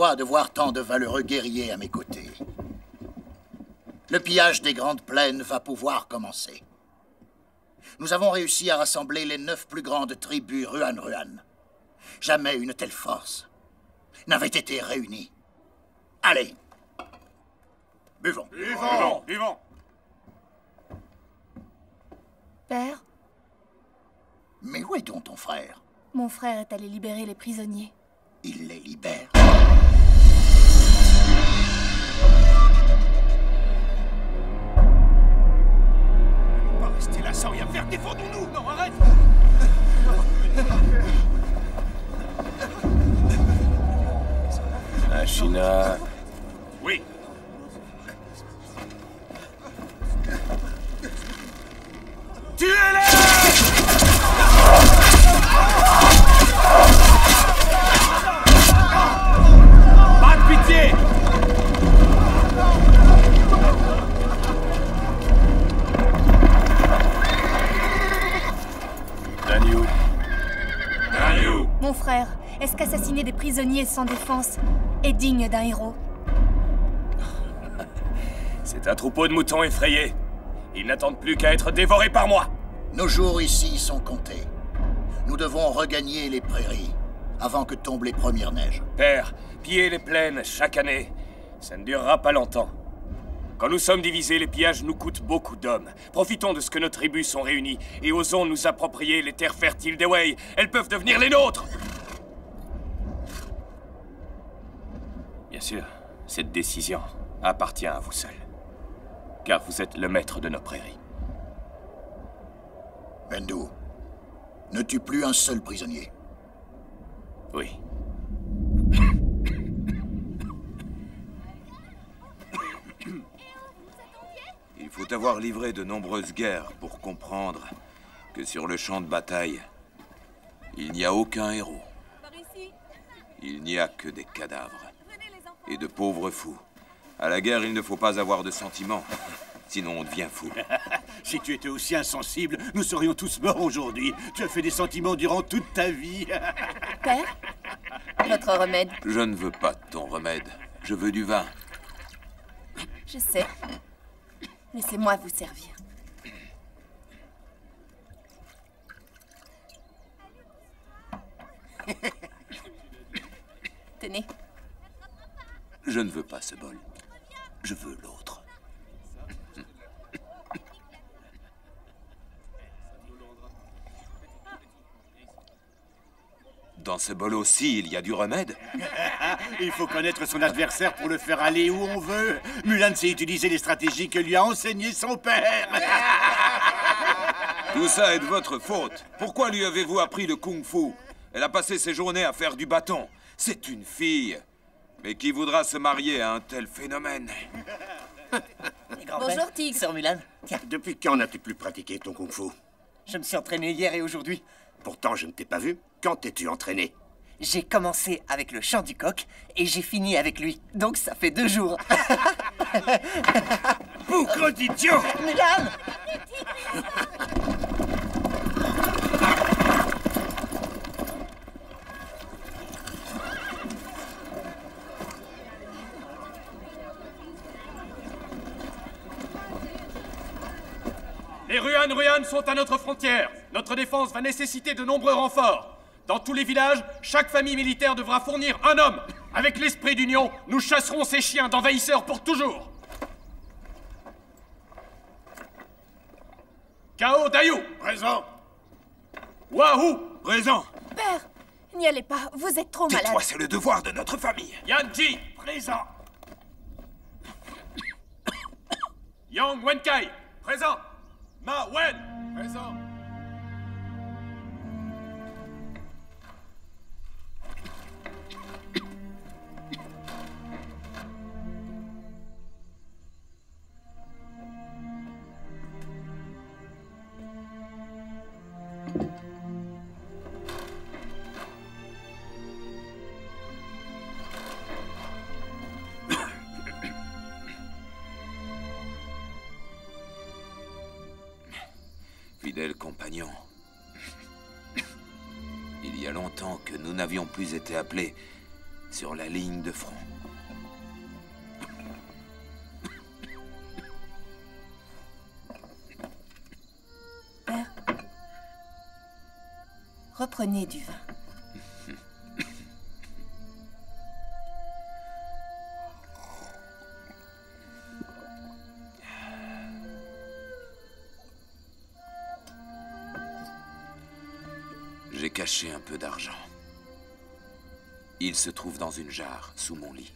joie de voir tant de valeureux guerriers à mes côtés. Le pillage des Grandes Plaines va pouvoir commencer. Nous avons réussi à rassembler les 9 plus grandes tribus Ruan-Ruan. Jamais une telle force n'avait été réunie. Allez, buvons. Buvons, buvons. Père, Mais où est donc ton frère? mon frère est allé libérer les prisonniers. Il les libère. On va rester là sans rien faire, défendons-nous. Non, arrête. Ashina, Oui. Tuez-les! Pas de pitié! Daniel, Daniel! Mon frère, est-ce qu'assassiner des prisonniers sans défense est digne d'un héros? c'est un troupeau de moutons effrayés. Ils n'attendent plus qu'à être dévorés par moi. Nos jours ici sont comptés. Nous devons regagner les prairies avant que tombent les premières neiges. Père, piller les plaines chaque année, ça ne durera pas longtemps. Quand nous sommes divisés, les pillages nous coûtent beaucoup d'hommes. Profitons de ce que nos tribus sont réunies et osons nous approprier les terres fertiles des Wei. Elles peuvent devenir les nôtres. Bien sûr, cette décision appartient à vous seul. Car vous êtes le maître de nos prairies. Bendu, ne tue plus un seul prisonnier. Oui. Il faut avoir livré de nombreuses guerres pour comprendre que sur le champ de bataille, il n'y a aucun héros. Il n'y a que des cadavres et de pauvres fous. À la guerre, il ne faut pas avoir de sentiments, sinon on devient fou. Si tu étais aussi insensible, nous serions tous morts aujourd'hui. Tu as fait des sentiments durant toute ta vie. Père, votre remède. Je ne veux pas de ton remède, je veux du vin. Je sais. Laissez-moi vous servir. Tenez. Je ne veux pas ce bol, je veux l'autre. Dans ce bol aussi, il y a du remède. Il faut connaître son adversaire pour le faire aller où on veut. Mulan sait utiliser les stratégies que lui a enseignées son père. Tout ça est de votre faute. Pourquoi lui avez-vous appris le kung-fu? Elle a passé ses journées à faire du bâton. C'est une fille. Mais qui voudra se marier à un tel phénomène? Bonjour, Tigre. Sœur Mulan, tiens, Depuis quand n'as-tu plus pratiqué ton kung-fu? je me suis entraîné hier et aujourd'hui. Pourtant, je ne t'ai pas vu. Quand t'es-tu entraîné? J'ai commencé avec le chant du coq et j'ai fini avec lui. Donc ça fait 2 jours. Boucre d'idiot! Mulan! Les Ruan-Ruan sont à notre frontière. Notre défense va nécessiter de nombreux renforts. Dans tous les villages, chaque famille militaire devra fournir un homme. Avec l'esprit d'union, nous chasserons ces chiens d'envahisseurs pour toujours. Kao Dayu, Présent! Wahoo, Présent. Père, n'y allez pas. Vous êtes trop malade. Tais-toi, c'est le devoir de notre famille. Yanji, Présent! Yang Wenkai, présent. Ma Wen, présent. Fidèle compagnon, il y a longtemps que nous n'avions plus été appelés sur la ligne de front. Père, reprenez du vin. J'ai caché un peu d'argent. Il se trouve dans une jarre, sous mon lit.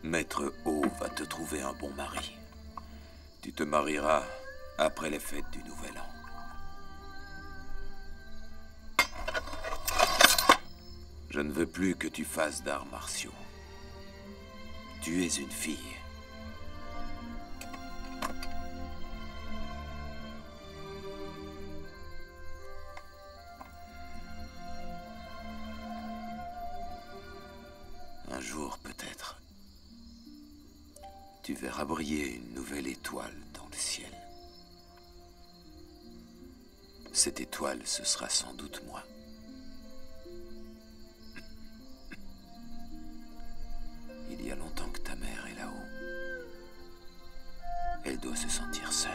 Maître O va te trouver un bon mari. Tu te marieras après les fêtes du Nouvel An. Je ne veux plus que tu fasses d'arts martiaux. Tu es une fille. Un jour, peut-être, tu verras briller une nouvelle étoile dans le ciel. Cette étoile, ce sera sans doute moi. Il y a longtemps que ta mère est là-haut. Elle doit se sentir seule.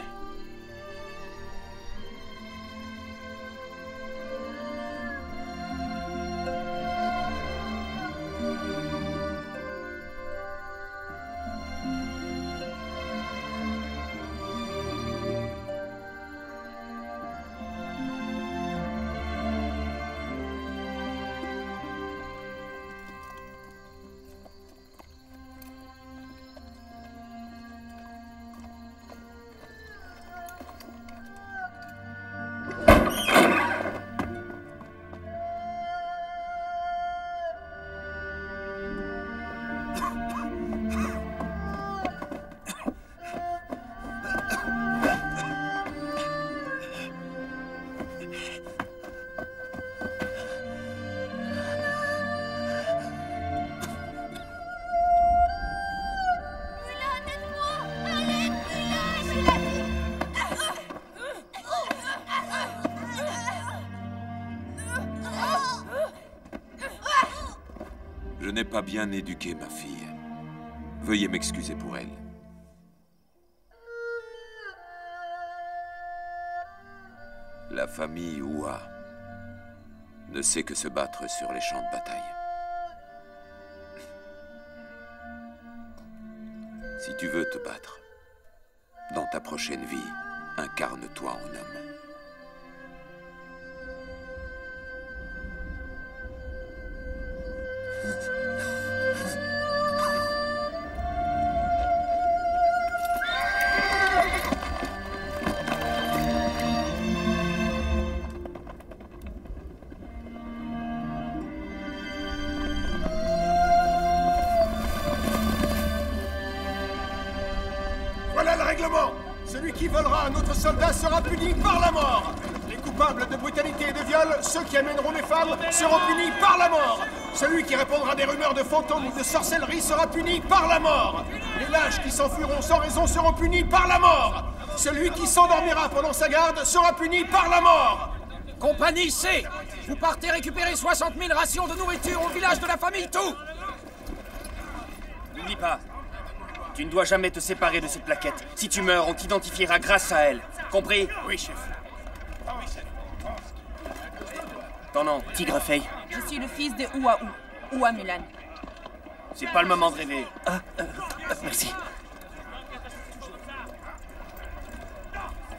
Je n'ai pas bien éduqué ma fille. Veuillez m'excuser pour elle. La famille Hua ne sait que se battre sur les champs de bataille. Si tu veux te battre, dans ta prochaine vie, incarne-toi en homme. Voilà le règlement. Celui qui volera un autre soldat sera puni par la mort. Les coupables de brutalité et de viol, ceux qui amèneront les femmes, seront punis par la mort. Celui qui répondra à des rumeurs de fantômes ou de sorcellerie sera puni par la mort. Les lâches qui s'enfuiront sans raison seront punis par la mort. Celui qui s'endormira pendant sa garde sera puni par la mort. Compagnie C, vous partez récupérer 60 000 rations de nourriture au village de la famille Tout. N'oublie pas, tu ne dois jamais te séparer de cette plaquette. Si tu meurs, on t'identifiera grâce à elle. Compris? Oui, chef. Ton nom, Tigrefeuille. Je suis le fils de Ouaou, Oua Mulan. C'est pas le moment de rêver. Merci.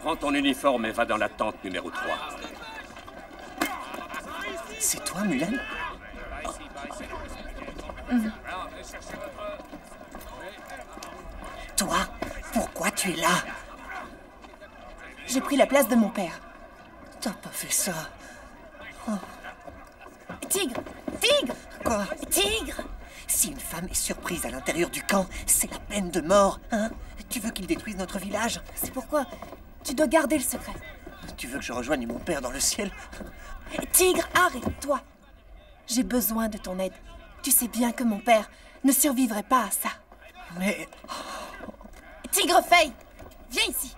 Prends ton uniforme et va dans la tente numéro 3. C'est toi, Mulan? Toi, pourquoi tu es là? J'ai pris la place de mon père. T'as pas fait ça. Tigre! Tigre! Quoi? Tigre! Si une femme est surprise à l'intérieur du camp, c'est la peine de mort, hein? Tu veux qu'il détruise notre village? C'est pourquoi tu dois garder le secret. Tu veux que je rejoigne mon père dans le ciel? Tigre, arrête-toi! J'ai besoin de ton aide. Tu sais bien que mon père ne survivrait pas à ça. Mais... Tigrefeuille, viens ici.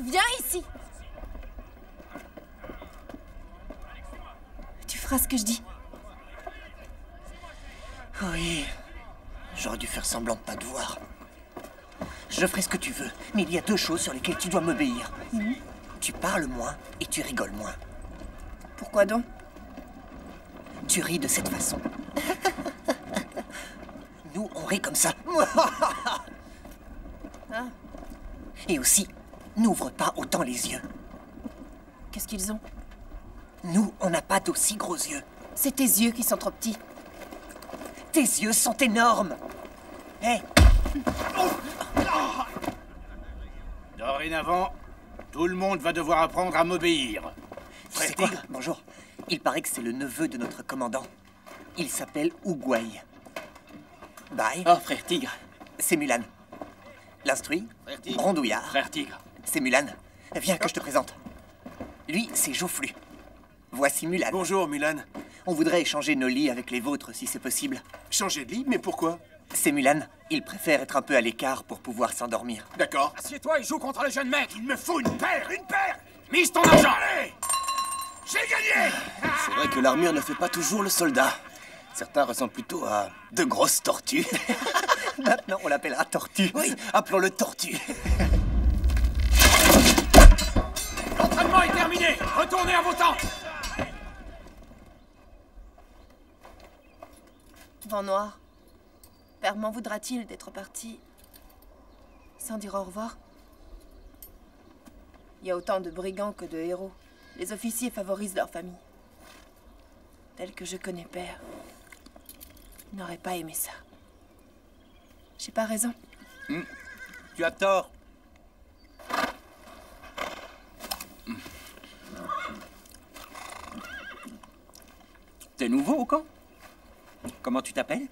Viens ici. Tu feras ce que je dis. Oui. J'aurais dû faire semblant de pas te voir. Je ferai ce que tu veux, mais il y a 2 choses sur lesquelles tu dois m'obéir. Tu parles moins et tu rigoles moins. Pourquoi donc? Tu ris de cette façon. Nous, on rit comme ça. Ah. Et aussi, n'ouvre pas autant les yeux. Qu'est-ce qu'ils ont? Nous, on n'a pas d'aussi gros yeux. C'est tes yeux qui sont trop petits. Tes yeux sont énormes. Hé! Dorénavant, tout le monde va devoir apprendre à m'obéir. Frère Tigre, bonjour. Il paraît que c'est le neveu de notre commandant. Il s'appelle Ougouaï. Bye. Oh, frère Tigre. C'est Mulan. L'instruit, Rondouillard. Frère Tigre. C'est Mulan. Viens que je te présente. Lui, c'est Joufflu. Voici Mulan. Bonjour, Mulan. On voudrait échanger nos lits avec les vôtres, si c'est possible. Changer de lit, mais pourquoi? C'est Mulan. Il préfère être un peu à l'écart pour pouvoir s'endormir. D'accord. Assieds-toi et joue contre le jeune mec. Il me faut une paire! Mise ton argent. Allez! J'ai gagné! C'est vrai que l'armure ne fait pas toujours le soldat. Certains ressemblent plutôt à de grosses tortues. Maintenant, on l'appellera Tortue. Oui, appelons-le Tortue. L'entraînement est terminé. Retournez à vos tentes. Vent Noir. Père m'en voudra-t-il d'être parti sans dire au revoir? Il y a autant de brigands que de héros. Les officiers favorisent leur famille. Tel que je connais Père, il n'aurait pas aimé ça. J'ai pas raison. Tu as tort. T'es nouveau au camp? Comment tu t'appelles?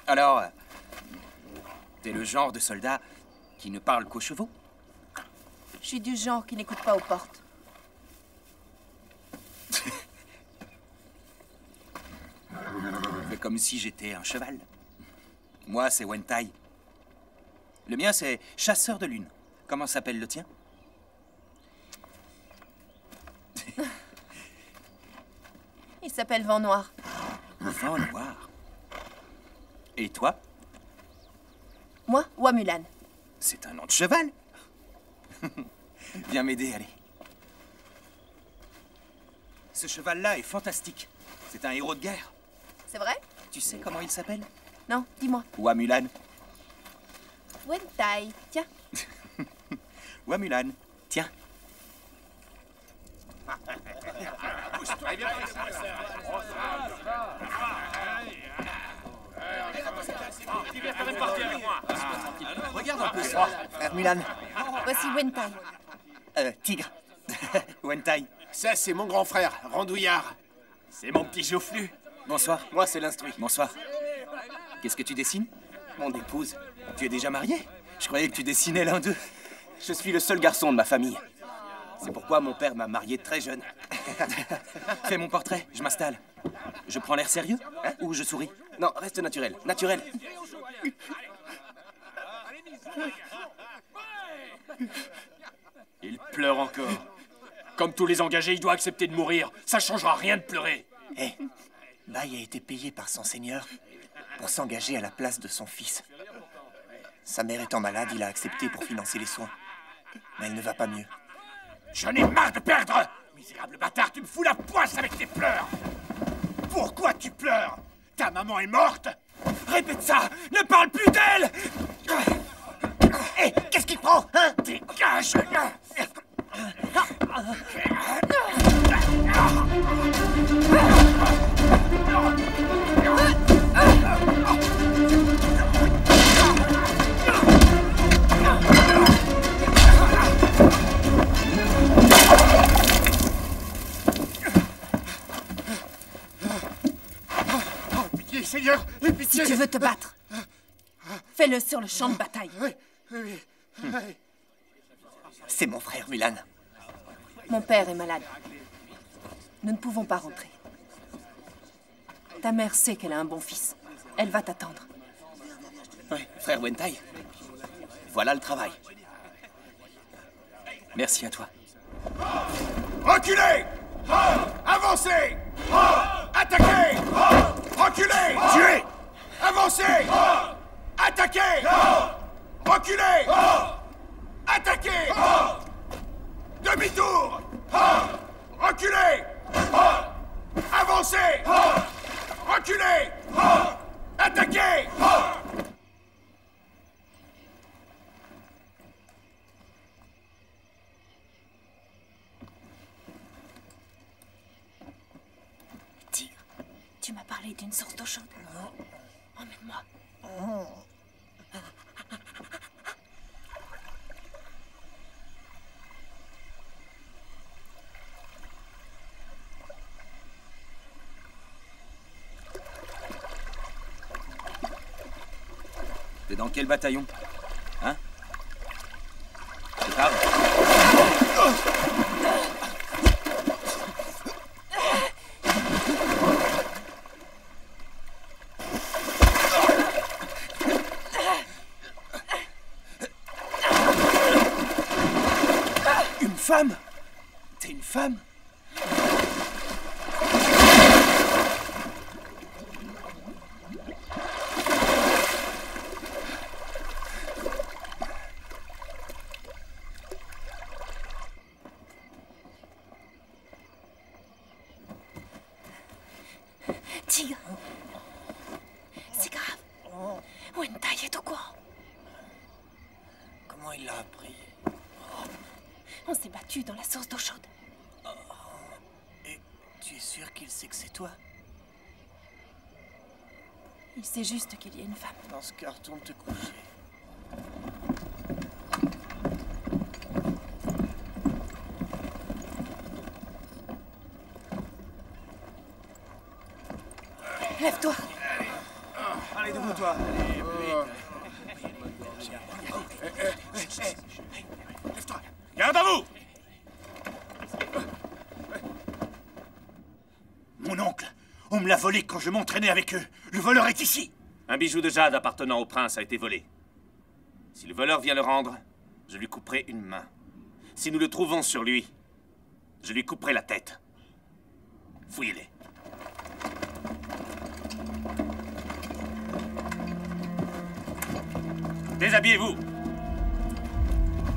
Alors, t'es le genre de soldat qui ne parle qu'aux chevaux? Je suis du genre qui n'écoute pas aux portes. Fais comme si j'étais un cheval. Moi, c'est Wentai. Le mien, c'est chasseur de lune. Comment s'appelle le tien? Il s'appelle Vent Noir. Vent Noir. Et toi? Moi, Wamulan. C'est un nom de cheval. Viens m'aider, allez. Ce cheval-là est fantastique. C'est un héros de guerre. C'est vrai? Tu sais comment il s'appelle? Non, dis-moi. Wamulan. Wentai, tiens. Wamulan, tiens. Regarde un peu ça. Frère Mulan. Voici Wentai. Tigre. Wentai. Ça, c'est mon grand frère, Rondouillard. C'est mon petit Joufflu. Bonsoir. Moi, c'est l'instruit. Bonsoir. Qu'est-ce que tu dessines? Mon épouse. Tu es déjà marié? Je croyais que tu dessinais l'un d'eux. Je suis le seul garçon de ma famille. C'est pourquoi mon père m'a marié très jeune. Fais mon portrait, je m'installe. Je prends l'air sérieux ou je souris? Non, reste naturel. Naturel. Il pleure encore. Comme tous les engagés, il doit accepter de mourir. Ça changera rien de pleurer. Hé, Baï a été payé par son seigneur pour s'engager à la place de son fils. Sa mère étant malade, il a accepté pour financer les soins. Mais elle ne va pas mieux. J'en ai marre de perdre! Misérable bâtard, tu me fous la poisse avec tes pleurs! Pourquoi tu pleures? Ta maman est morte? Répète ça! Ne parle plus d'elle! Hé, qu'est-ce qu'il prend, hein? Dégage! Pitié, Seigneur! Pitié! Si tu veux te battre, fais-le sur le champ de bataille. Oui. C'est mon frère Mulan. Mon père est malade. Nous ne pouvons pas rentrer. Ta mère sait qu'elle a un bon fils. Elle va t'attendre. Oui, frère Wentai. Voilà le travail. Merci à toi. Reculez! Avancez! Attaquez! Reculez! Tuez! Avancez! Attaquez! Reculez! Attaquez! Demi-tour! Reculez! Avancez! Reculez! Attaquez! Tigre, tu m'as parlé d'une source d'eau chaude. Emmène-moi. T'es dans quel bataillon? Hein? C'est grave. Une femme? T'es une femme? Tigre, c'est grave. Wentai est au courant. Comment il l'a appris? On s'est battu dans la source d'eau chaude. Et tu es sûr qu'il sait que c'est toi? Il sait juste qu'il y a une femme. Dans ce cas, retourne te coucher. Lève-toi. Allez, debout-toi. Lève-toi. Garde à vous! Mon oncle, on me l'a volé quand je m'entraînais avec eux. Le voleur est ici. Un bijou de jade appartenant au prince a été volé. Si le voleur vient le rendre, je lui couperai une main. Si nous le trouvons sur lui, je lui couperai la tête. Fouillez-les. Déshabillez-vous!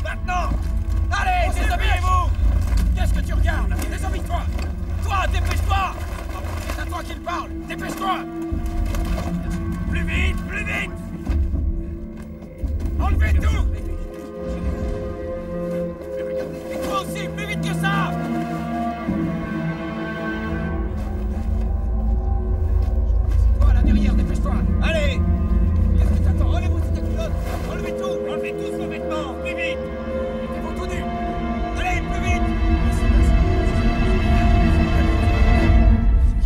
Maintenant! Allez, déshabillez-vous! Qu'est-ce que tu regardes? Déshabille-toi! Toi, dépêche-toi! C'est à toi qu'il parle! Dépêche-toi! Plus vite! Plus vite! Enlevez tout! Et toi aussi, plus vite que ça! Toi, là derrière, dépêche-toi! Allez! Qu'est-ce que t'attends? Enlève aussi ta culotte! Enlevez tout! Enlevez tous vos vêtements! Plus vite! Mettez-vous tout nus! Allez, plus vite!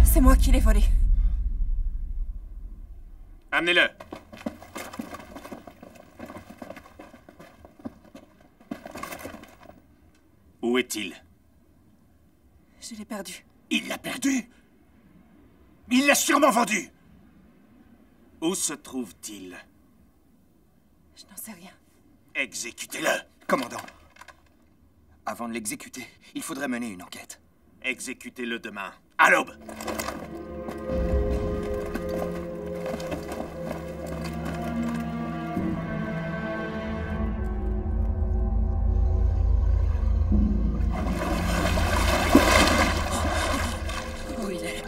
C'est moi qui l'ai volé. Amenez-le. Où est-il? Je l'ai perdu. Il l'a perdu? Il l'a sûrement vendu. Où se trouve-t-il? Je n'en sais rien. Exécutez-le. Commandant, avant de l'exécuter, il faudrait mener une enquête. Exécutez-le demain. À l'aube. Où il est?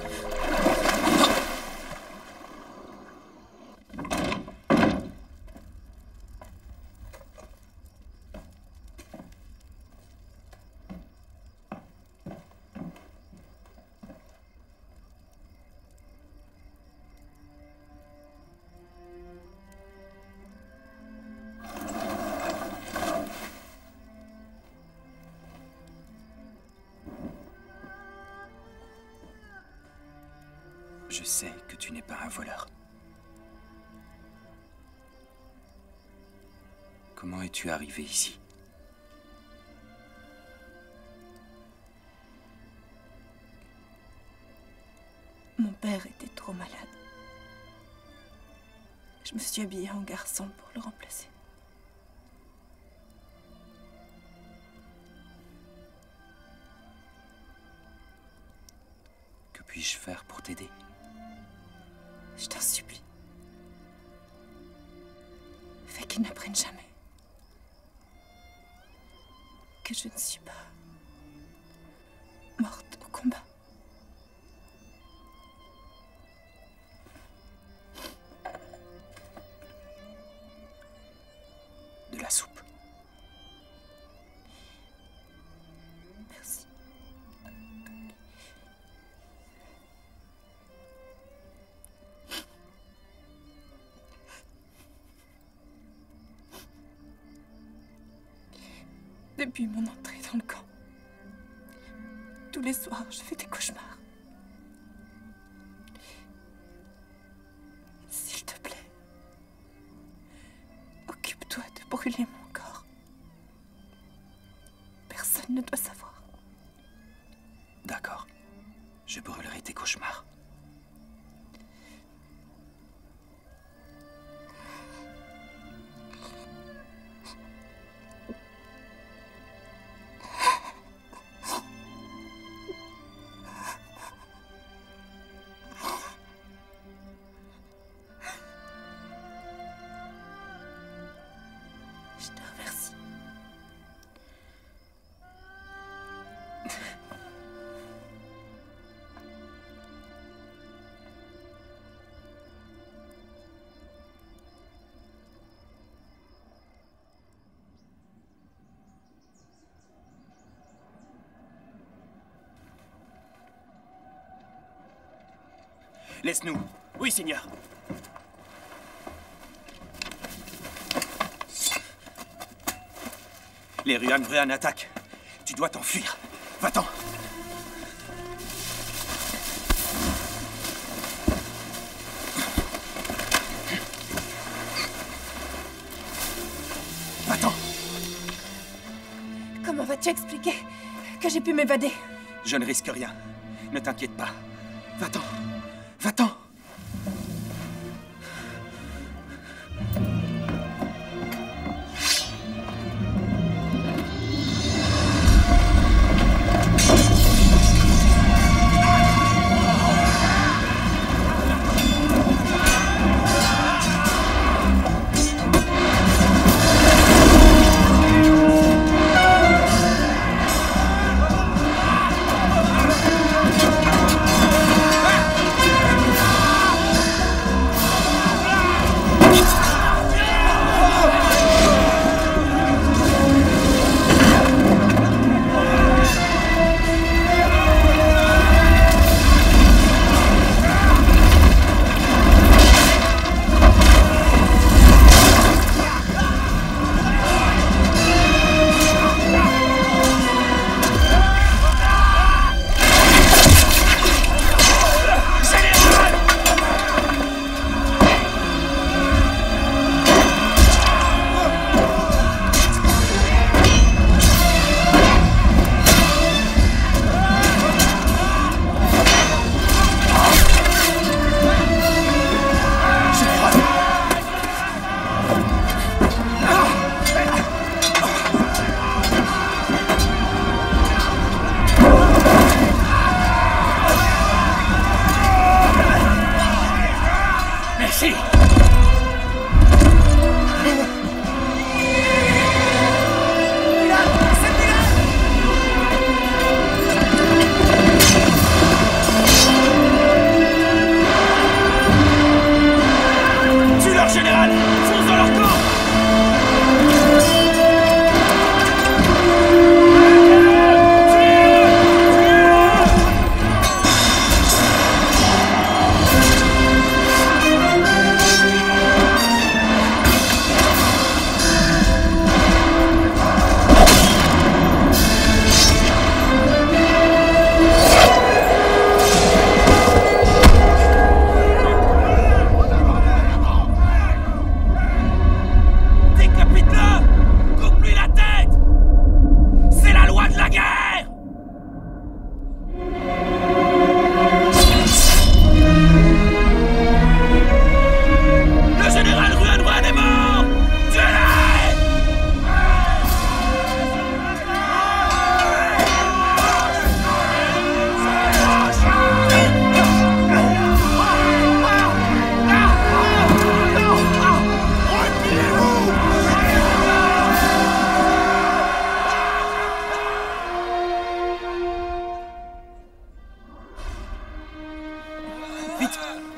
Je sais que tu n'es pas un voleur. Comment es-tu arrivé ici? Mon père était trop malade. Je me suis habillée en garçon pour le remplacer. Que puis-je faire pour t'aider? Je t'en supplie. Fais qu'ils n'apprennent jamais que je ne suis pas morte au combat. De la soupe. Merci. Depuis mon entrée dans le camp, tous les soirs, je fais des cauchemars. S'il te plaît, occupe-toi de brûler mon corps. Personne ne doit savoir. D'accord. Je brûlerai tes cauchemars. Je te remercie. Laisse-nous. Oui, Seigneur. Les Ruan attaquent. Tu dois t'enfuir. Va-t'en. Va-t'en. Comment vas-tu expliquer que j'ai pu m'évader? Je ne risque rien. Ne t'inquiète pas. Va-t'en. Va-t'en.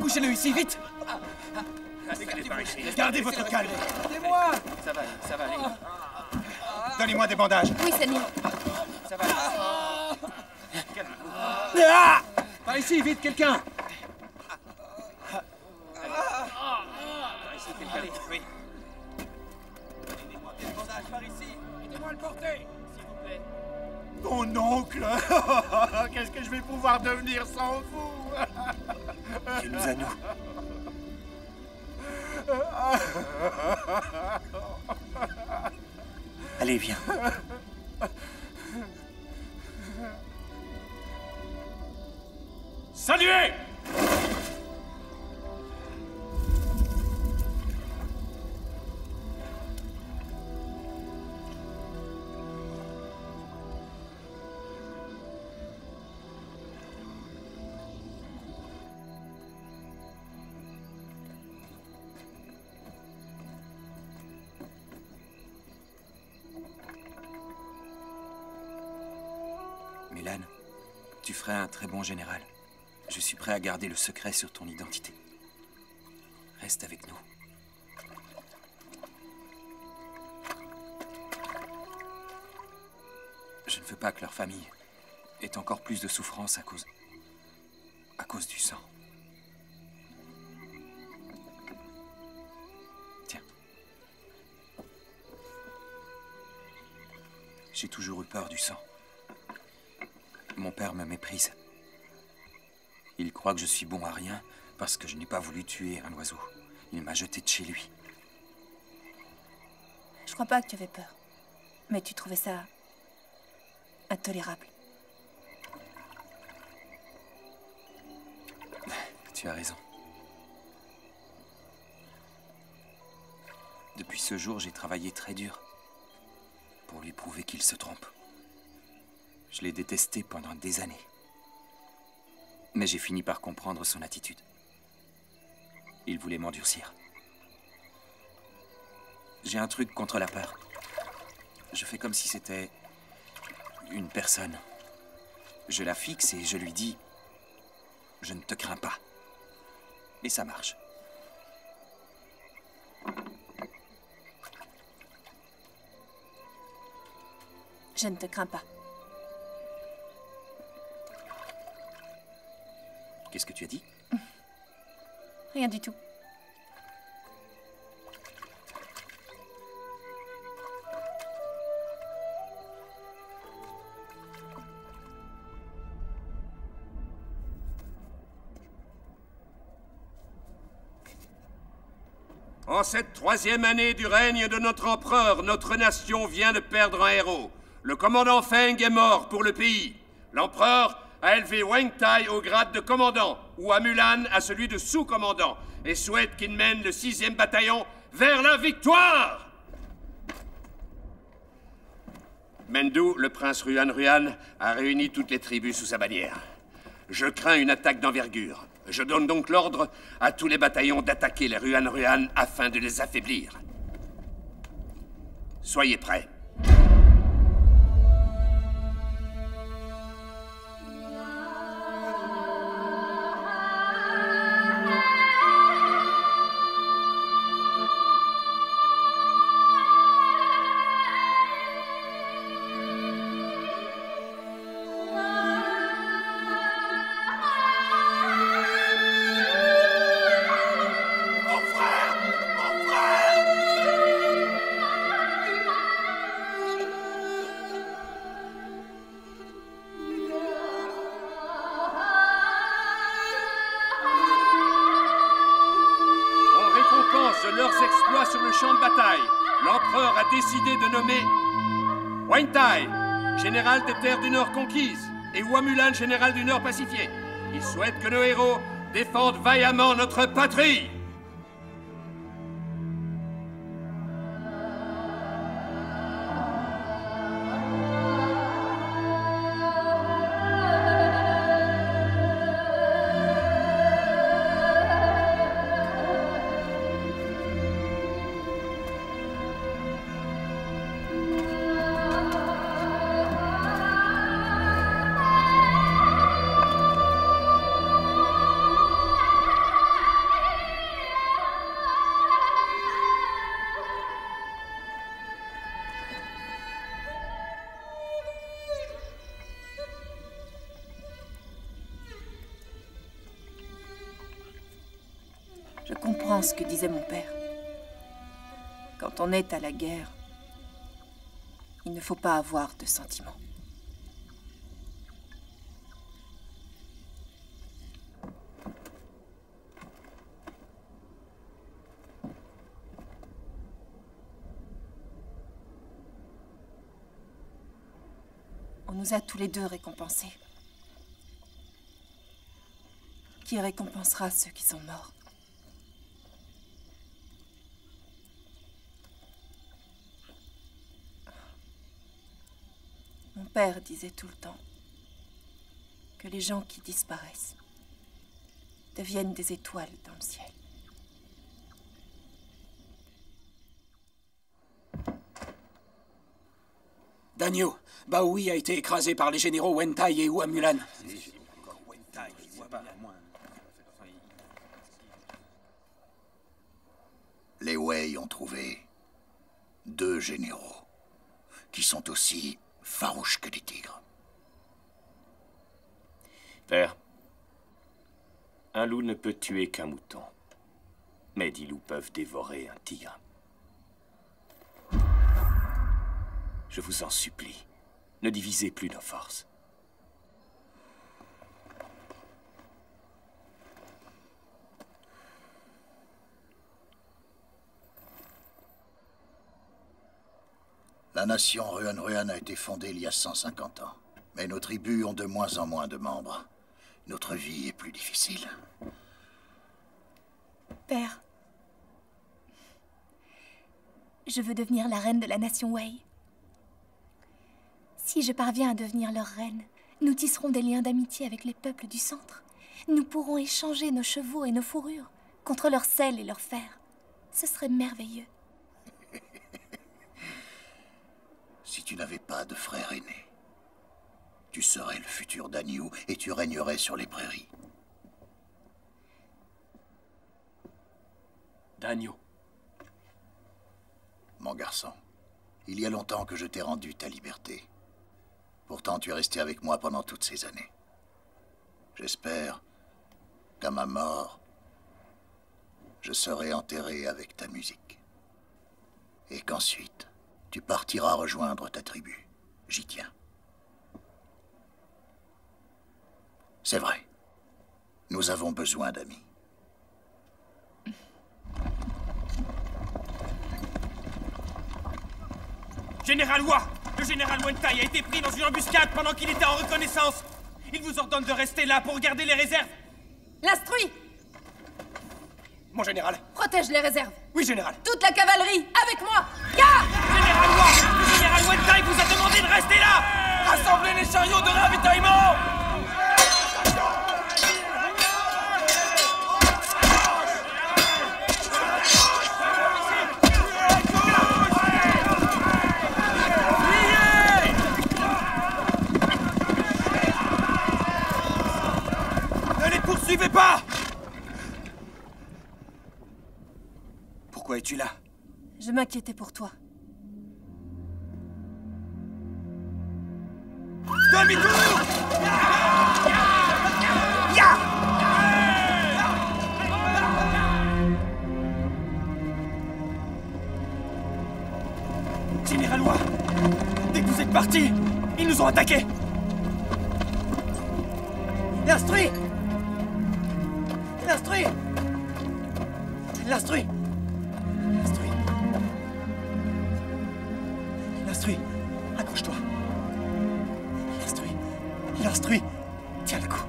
Couchez-le ici, vite! Allez par ici. Gardez votre calme. Aidez-moi! Ça va aller. Donnez-moi des bandages. Oui, Seigneur. Ça va aller. Par ici, vite, quelqu'un! Par ici, allez, oui. Aidez-moi, des bandages, par ici! Aidez-moi à le porter, s'il vous plaît. Mon oncle. Qu'est-ce que je vais pouvoir devenir sans vous? Tu nous as nous. Allez, viens. Saluez! Mulan, tu ferais un très bon général. Je suis prêt à garder le secret sur ton identité. Reste avec nous. Je ne veux pas que leur famille ait encore plus de souffrance à cause du sang. Tiens. J'ai toujours eu peur du sang. Mon père me méprise. Il croit que je suis bon à rien parce que je n'ai pas voulu tuer un oiseau. Il m'a jeté de chez lui. Je crois pas que tu avais peur. Mais tu trouvais ça intolérable. Tu as raison. Depuis ce jour, j'ai travaillé très dur pour lui prouver qu'il se trompe. Je l'ai détesté pendant des années. Mais j'ai fini par comprendre son attitude. Il voulait m'endurcir. J'ai un truc contre la peur. Je fais comme si c'était une personne. Je la fixe et je lui dis « Je ne te crains pas ». Et ça marche. Je ne te crains pas. Qu'est-ce que tu as dit? Rien du tout. En cette 3e année du règne de notre empereur, notre nation vient de perdre un héros. Le commandant Feng est mort pour le pays. L'empereur a élevé Wang Tai au grade de commandant, ou à Mulan à celui de sous-commandant, et souhaite qu'il mène le 6e bataillon vers la victoire! Mendu, le prince Ruan, a réuni toutes les tribus sous sa bannière. Je crains une attaque d'envergure. Je donne donc l'ordre à tous les bataillons d'attaquer les Ruan afin de les affaiblir. Soyez prêts. L'empereur a décidé de nommer Wang Tai, général des terres du Nord conquises, et Hua Mulan, général du Nord pacifié. Il souhaite que nos héros défendent vaillamment notre patrie. comprends ce que disait mon père. Quand on est à la guerre, il ne faut pas avoir de sentiments. On nous a tous les deux récompensés. Qui récompensera ceux qui sont morts? Mon père disait tout le temps que les gens qui disparaissent deviennent des étoiles dans le ciel. Danyo, Baoui a été écrasé par les généraux Wentai et Hua Mulan. Les Wei ont trouvé 2 généraux qui sont aussi farouches que des tigres. Père, un loup ne peut tuer qu'un mouton, mais 10 loups peuvent dévorer un tigre. Je vous en supplie, ne divisez plus nos forces. La nation Ruan a été fondée il y a 150 ans. Mais nos tribus ont de moins en moins de membres. Notre vie est plus difficile. Père, je veux devenir la reine de la nation Wei. Si je parviens à devenir leur reine, nous tisserons des liens d'amitié avec les peuples du centre. Nous pourrons échanger nos chevaux et nos fourrures contre leur sel et leur fer. Ce serait merveilleux. Si tu n'avais pas de frère aîné, tu serais le futur Danyu et tu régnerais sur les prairies. Danyu. Mon garçon, il y a longtemps que je t'ai rendu ta liberté. Pourtant, tu es resté avec moi pendant toutes ces années. J'espère qu'à ma mort, je serai enterré avec ta musique. Et qu'ensuite, tu partiras rejoindre ta tribu. J'y tiens. C'est vrai. Nous avons besoin d'amis. Général Hua! Le général Wentai a été pris dans une embuscade pendant qu'il était en reconnaissance. Il vous ordonne de rester là pour garder les réserves. L'instruit! Mon général. Protège les réserves. Oui, général. Toute la cavalerie, avec moi! Garde! Général Hua! Le général Wentai vous a demandé de rester là! Rassemblez les chariots de ravitaillement! Poursuivez pas! Pourquoi es-tu là? Je m'inquiétais pour toi. Demi-tour! Général Hua, dès que vous êtes partis, ils nous ont attaqués! L'instruit! L'instruit! L'instruit! L'instruit! L'instruit! Accroche-toi! L'instruit! L'instruit! Tiens le coup!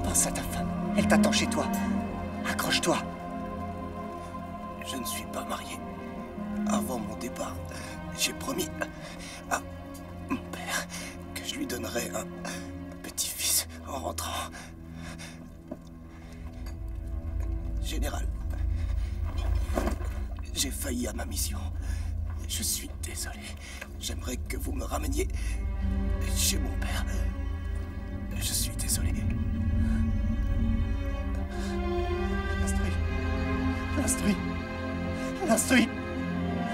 Pense à ta femme. Elle t'attend chez toi. Accroche-toi! Je ne suis pas marié. Avant mon départ, j'ai promis à mon père que je lui donnerais un petit-fils en rentrant. Général, j'ai failli à ma mission. Je suis désolé. J'aimerais que vous me rameniez chez mon père. Je suis désolé. L'instruit! L'instruit! L'instruit!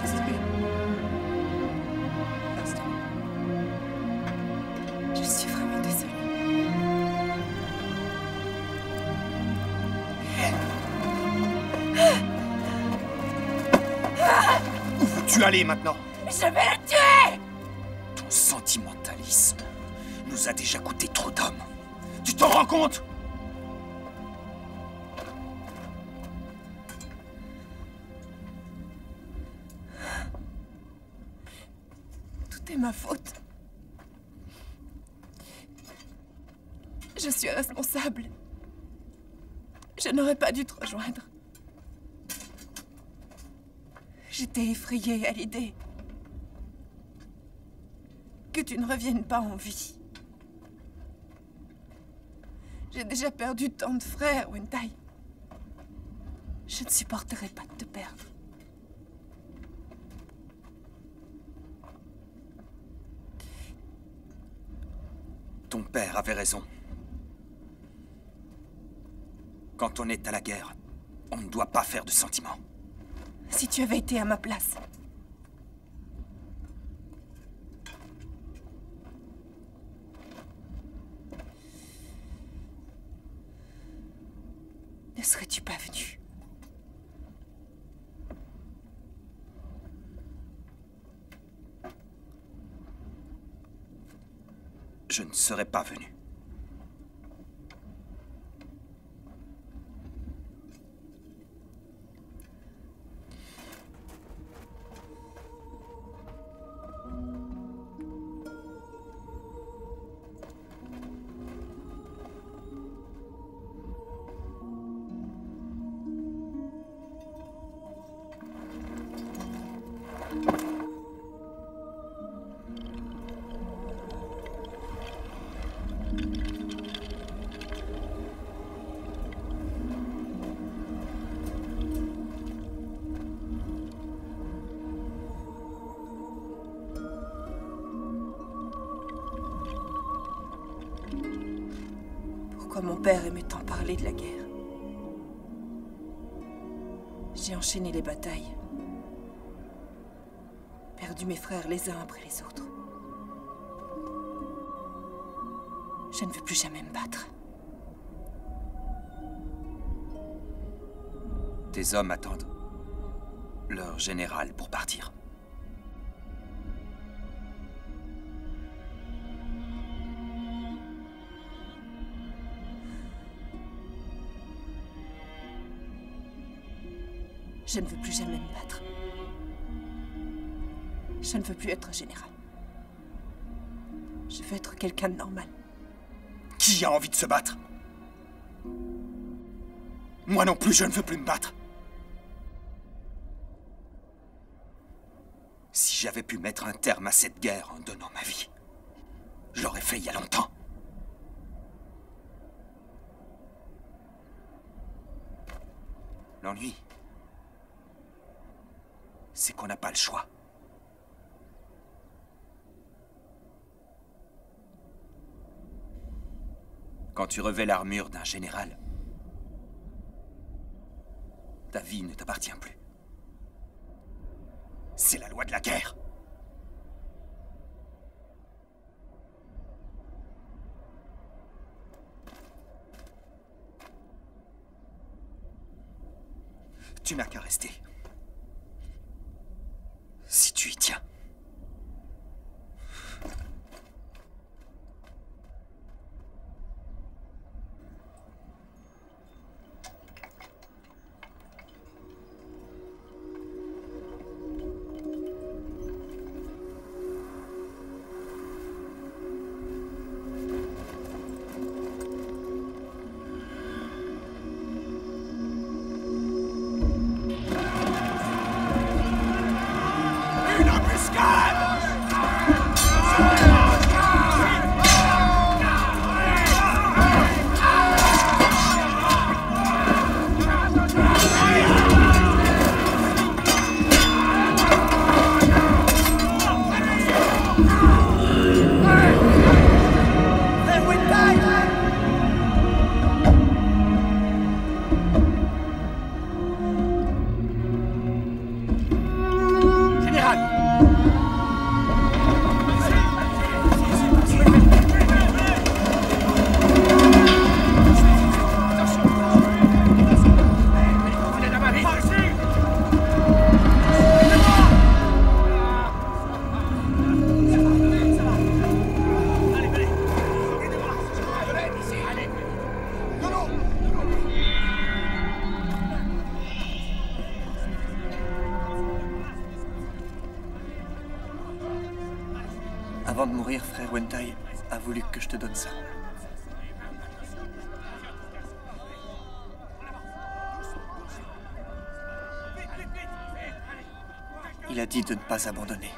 L'instruit! L'instruit! Je suis vraiment désolée. veux-tu aller maintenant? Je vais le tuer! Ton sentimentalisme nous a déjà coûté trop d'hommes. Tu t'en rends compte? Tout est ma faute. Je suis responsable. Je n'aurais pas dû te rejoindre. J'étais effrayée à l'idée que tu ne reviennes pas en vie. J'ai déjà perdu tant de frères, Wentai. Je ne supporterai pas de te perdre. Ton père avait raison. Quand on est à la guerre, on ne doit pas faire de sentiments. Si tu avais été à ma place, ne serais-tu pas venu? Je ne serais pas venu. Pourquoi mon père aimait tant parler de la guerre? J'ai enchaîné les batailles. Perdu mes frères les uns après les autres. Je ne veux plus jamais me battre. Tes hommes attendent leur général pour partir. Je ne veux plus jamais me battre. Je ne veux plus être général. Je veux être quelqu'un de normal. Qui a envie de se battre? Moi non plus, je ne veux plus me battre. Si j'avais pu mettre un terme à cette guerre en donnant ma vie, je l'aurais fait il y a longtemps. L'ennui, c'est qu'on n'a pas le choix. Quand tu revêts l'armure d'un général, ta vie ne t'appartient plus. C'est la loi de la guerre. Tu n'as qu'à rester. Si tu y tiens. Avant de mourir, frère Wentai a voulu que je te donne ça. Il a dit de ne pas abandonner.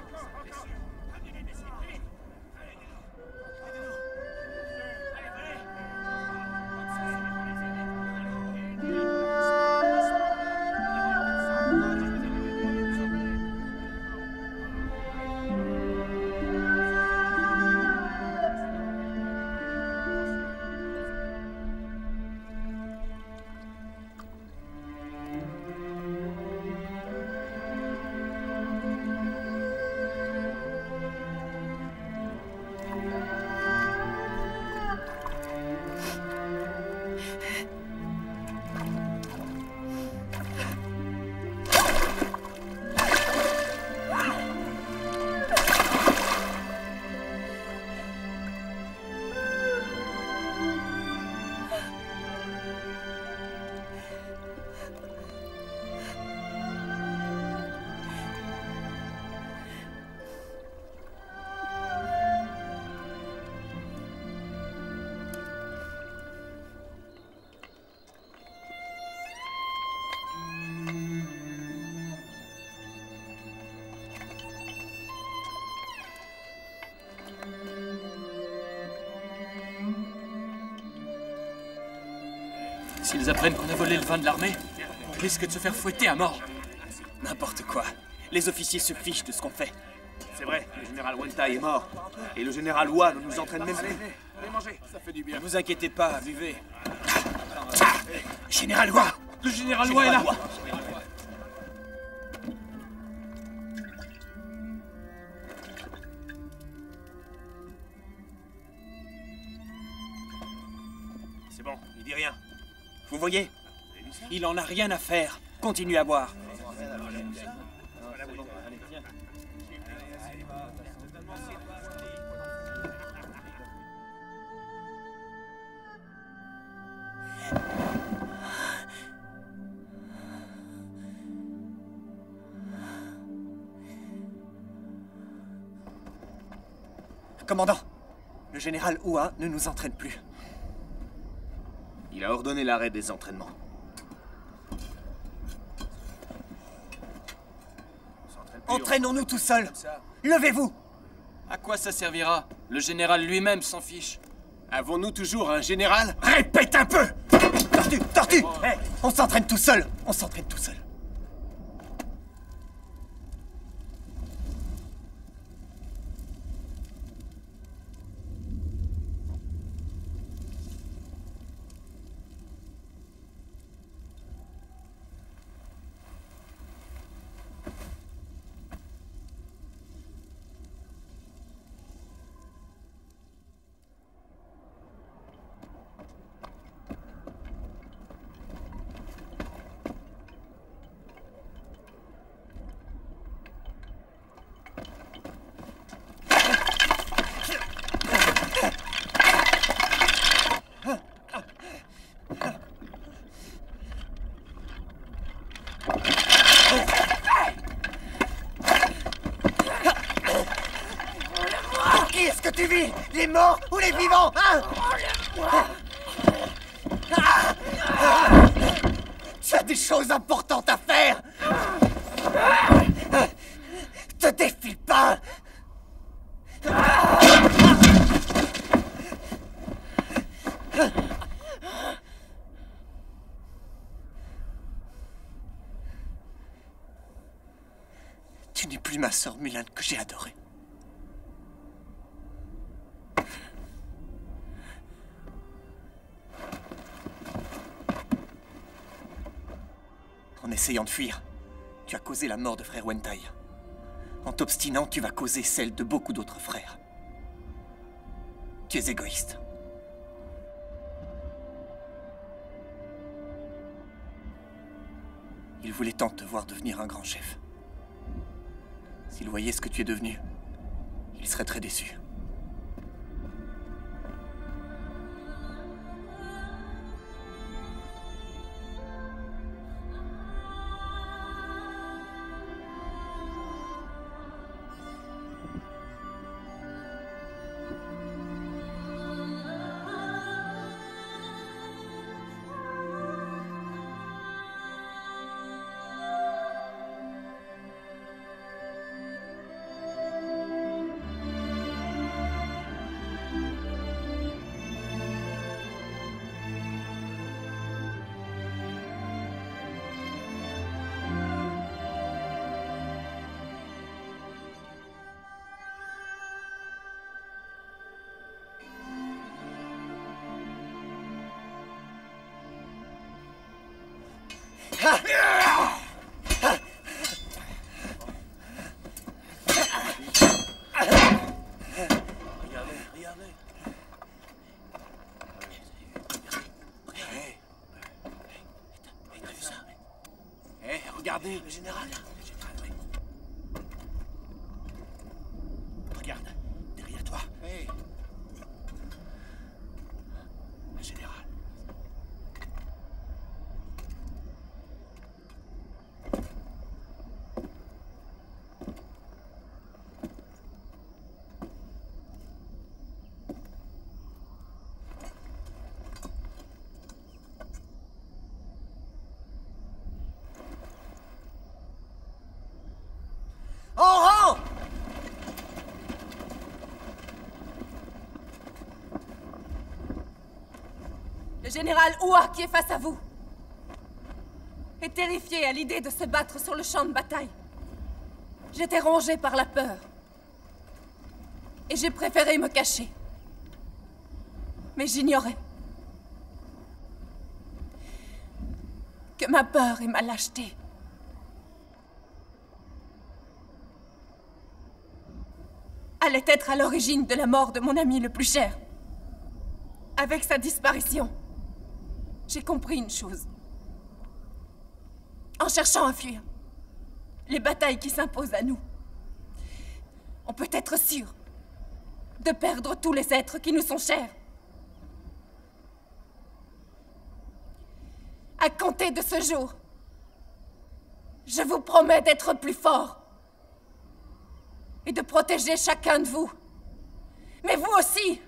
S'ils apprennent qu'on a volé le vin de l'armée, on risque de se faire fouetter à mort. N'importe quoi. Les officiers se fichent de ce qu'on fait. C'est vrai, le général Wentai est mort. Et le général Hua ne nous entraîne même plus. Allez manger, ça fait du bien. Ne vous inquiétez pas, buvez. Général Hua! Le général Hua est là! C'est bon, il dit rien. Vous voyez? Il en a rien à faire. Continuez à boire. Commandant, le général Hua ne nous entraîne plus. Il a ordonné l'arrêt des entraînements. Entraînons-nous tout seuls. Levez-vous. À quoi ça servira? Le général lui-même s'en fiche. Avons-nous toujours un général? Répète un peu. Tortue, tortue. Hey, on s'entraîne tout seul. On s'entraîne tout seul. Les morts ou les vivants, hein? Tu as des choses importantes à faire. Te défile pas. Tu n'es plus ma sœur Mulan que j'ai adorée. En essayant de fuir, tu as causé la mort de frère Wentai. En t'obstinant, tu vas causer celle de beaucoup d'autres frères. Tu es égoïste. Il voulait tant te voir devenir un grand chef. S'il voyait ce que tu es devenu, il serait très déçu. Regardez, le général. Regarde, derrière toi. Hey. Le général. Le général Hua, qui est face à vous, est terrifié à l'idée de se battre sur le champ de bataille. J'étais rongée par la peur. Et j'ai préféré me cacher. Mais j'ignorais que ma peur et ma lâcheté allaient être à l'origine de la mort de mon ami le plus cher. Avec sa disparition, j'ai compris une chose. En cherchant à fuir les batailles qui s'imposent à nous, on peut être sûr de perdre tous les êtres qui nous sont chers. À compter de ce jour, je vous promets d'être plus fort et de protéger chacun de vous. Mais vous aussi,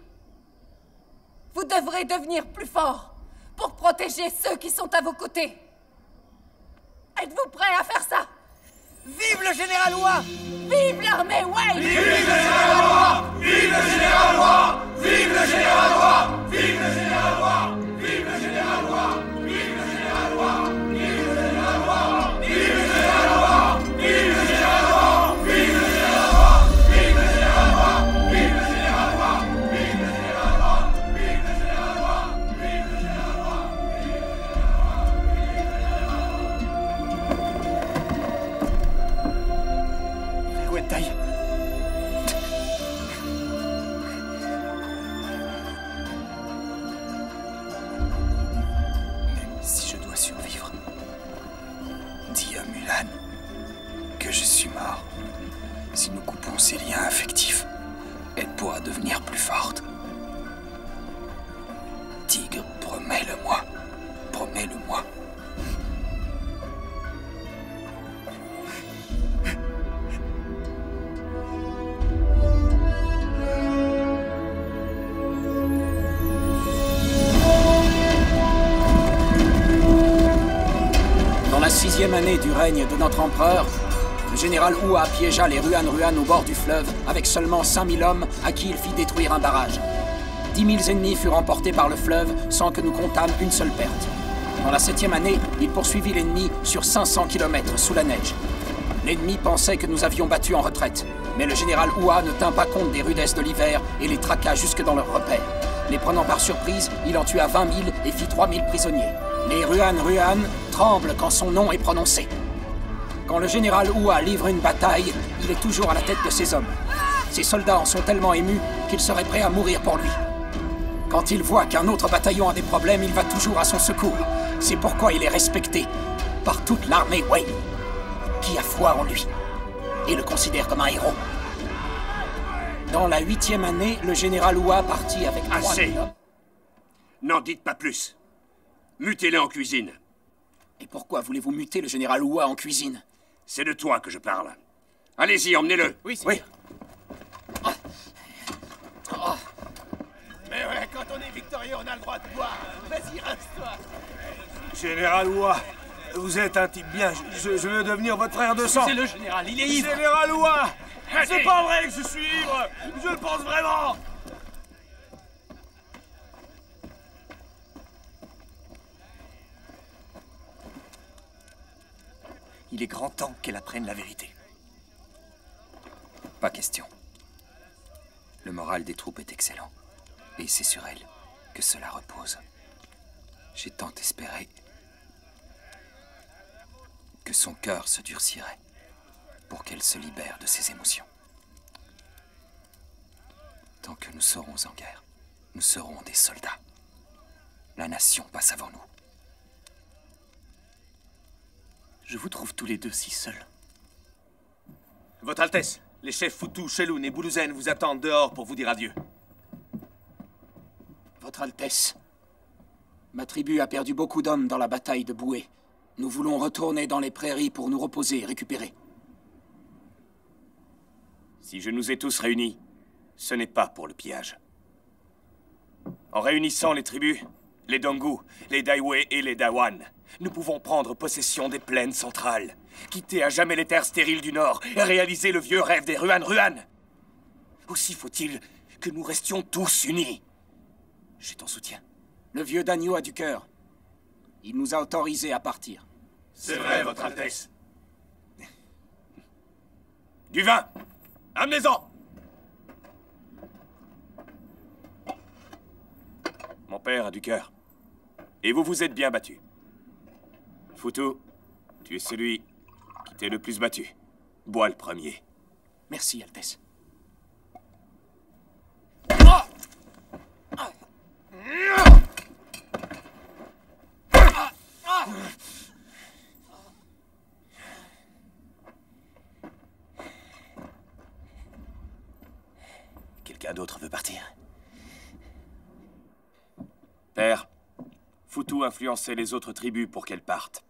vous devrez devenir plus fort pour protéger ceux qui sont à vos côtés. Êtes-vous prêts à faire ça? Vive le général Hua! Vive l'armée Wei! Vive le général Hua! Vive le général Hua! Vive le général Hua! Vive le général Hua! Vive le général Hua! Vive le général Hua! Vive le général Hua! Vive le général Hua! Vive le général Hua! Vive le général Hua! Vive le général Hua! Vive le général Hua! Vive le général Hua! Vive le général Hua! Vive le général Hua! Wentai. Même si je dois survivre, dis à Mulan que je suis mort. Si nous coupons ces liens affectifs, elle pourra devenir plus forte. Tigre, promets-le-moi. Promets-le-moi. Dans la 6e année du règne de notre empereur, le général Hua piégea les Ruan au bord du fleuve avec seulement 5000 hommes à qui il fit détruire un barrage. 10 000 ennemis furent emportés par le fleuve sans que nous comptâmes une seule perte. Dans la 7e année, il poursuivit l'ennemi sur 500 km sous la neige. L'ennemi pensait que nous avions battu en retraite, mais le général Hua ne tint pas compte des rudesses de l'hiver et les traqua jusque dans leurs repères. Les prenant par surprise, il en tua 20 000 et fit 3 000 prisonniers. Les Ruan tremblent quand son nom est prononcé. Quand le général Hua livre une bataille, il est toujours à la tête de ses hommes. Ses soldats en sont tellement émus qu'ils seraient prêts à mourir pour lui. Quand il voit qu'un autre bataillon a des problèmes, il va toujours à son secours. C'est pourquoi il est respecté par toute l'armée Wei, qui a foi en lui et le considère comme un héros. Dans la 8e année, le général Hua partit avec 3 000 hommes. N'en dites pas plus. Mutez-le en cuisine. Et pourquoi voulez-vous muter le général Hua en cuisine? C'est de toi que je parle. Allez-y, emmenez-le. Oui. Mais ouais, quand on est victorieux, on a le droit de boire. Vas-y, reste-toi. Général Hua, vous êtes un type bien. Je veux devenir votre frère de sang. C'est le général, il est ivre. Général Hua, c'est pas vrai que je suis ivre. Je le pense vraiment. Il est grand temps qu'elle apprenne la vérité. Pas question. Le moral des troupes est excellent. Et c'est sur elle que cela repose. J'ai tant espéré. que son cœur se durcirait pour qu'elle se libère de ses émotions. Tant que nous serons en guerre, nous serons des soldats. La nation passe avant nous. Je vous trouve tous les deux si seuls. Votre Altesse, les chefs Foutou, Sheloun et Boulouzen vous attendent dehors pour vous dire adieu. Votre Altesse, ma tribu a perdu beaucoup d'hommes dans la bataille de Boué. Nous voulons retourner dans les prairies pour nous reposer et récupérer. Si je nous ai tous réunis, ce n'est pas pour le pillage. En réunissant les tribus, les Dongu, les Daiwe et les Dawan, nous pouvons prendre possession des plaines centrales, quitter à jamais les terres stériles du Nord et réaliser le vieux rêve des Ruan. Aussi faut-il que nous restions tous unis. J'ai ton soutien. Le vieux Dagno a du cœur. Il nous a autorisés à partir. C'est vrai, Votre Altesse. Du vin! Amenez-en! Mon père a du cœur. Et vous vous êtes bien battu. Foutou, tu es celui qui t'est le plus battu. Bois le premier. Merci, Altesse. Quelqu'un d'autre veut partir? Père, Foutou influençait les autres tribus pour qu'elles partent.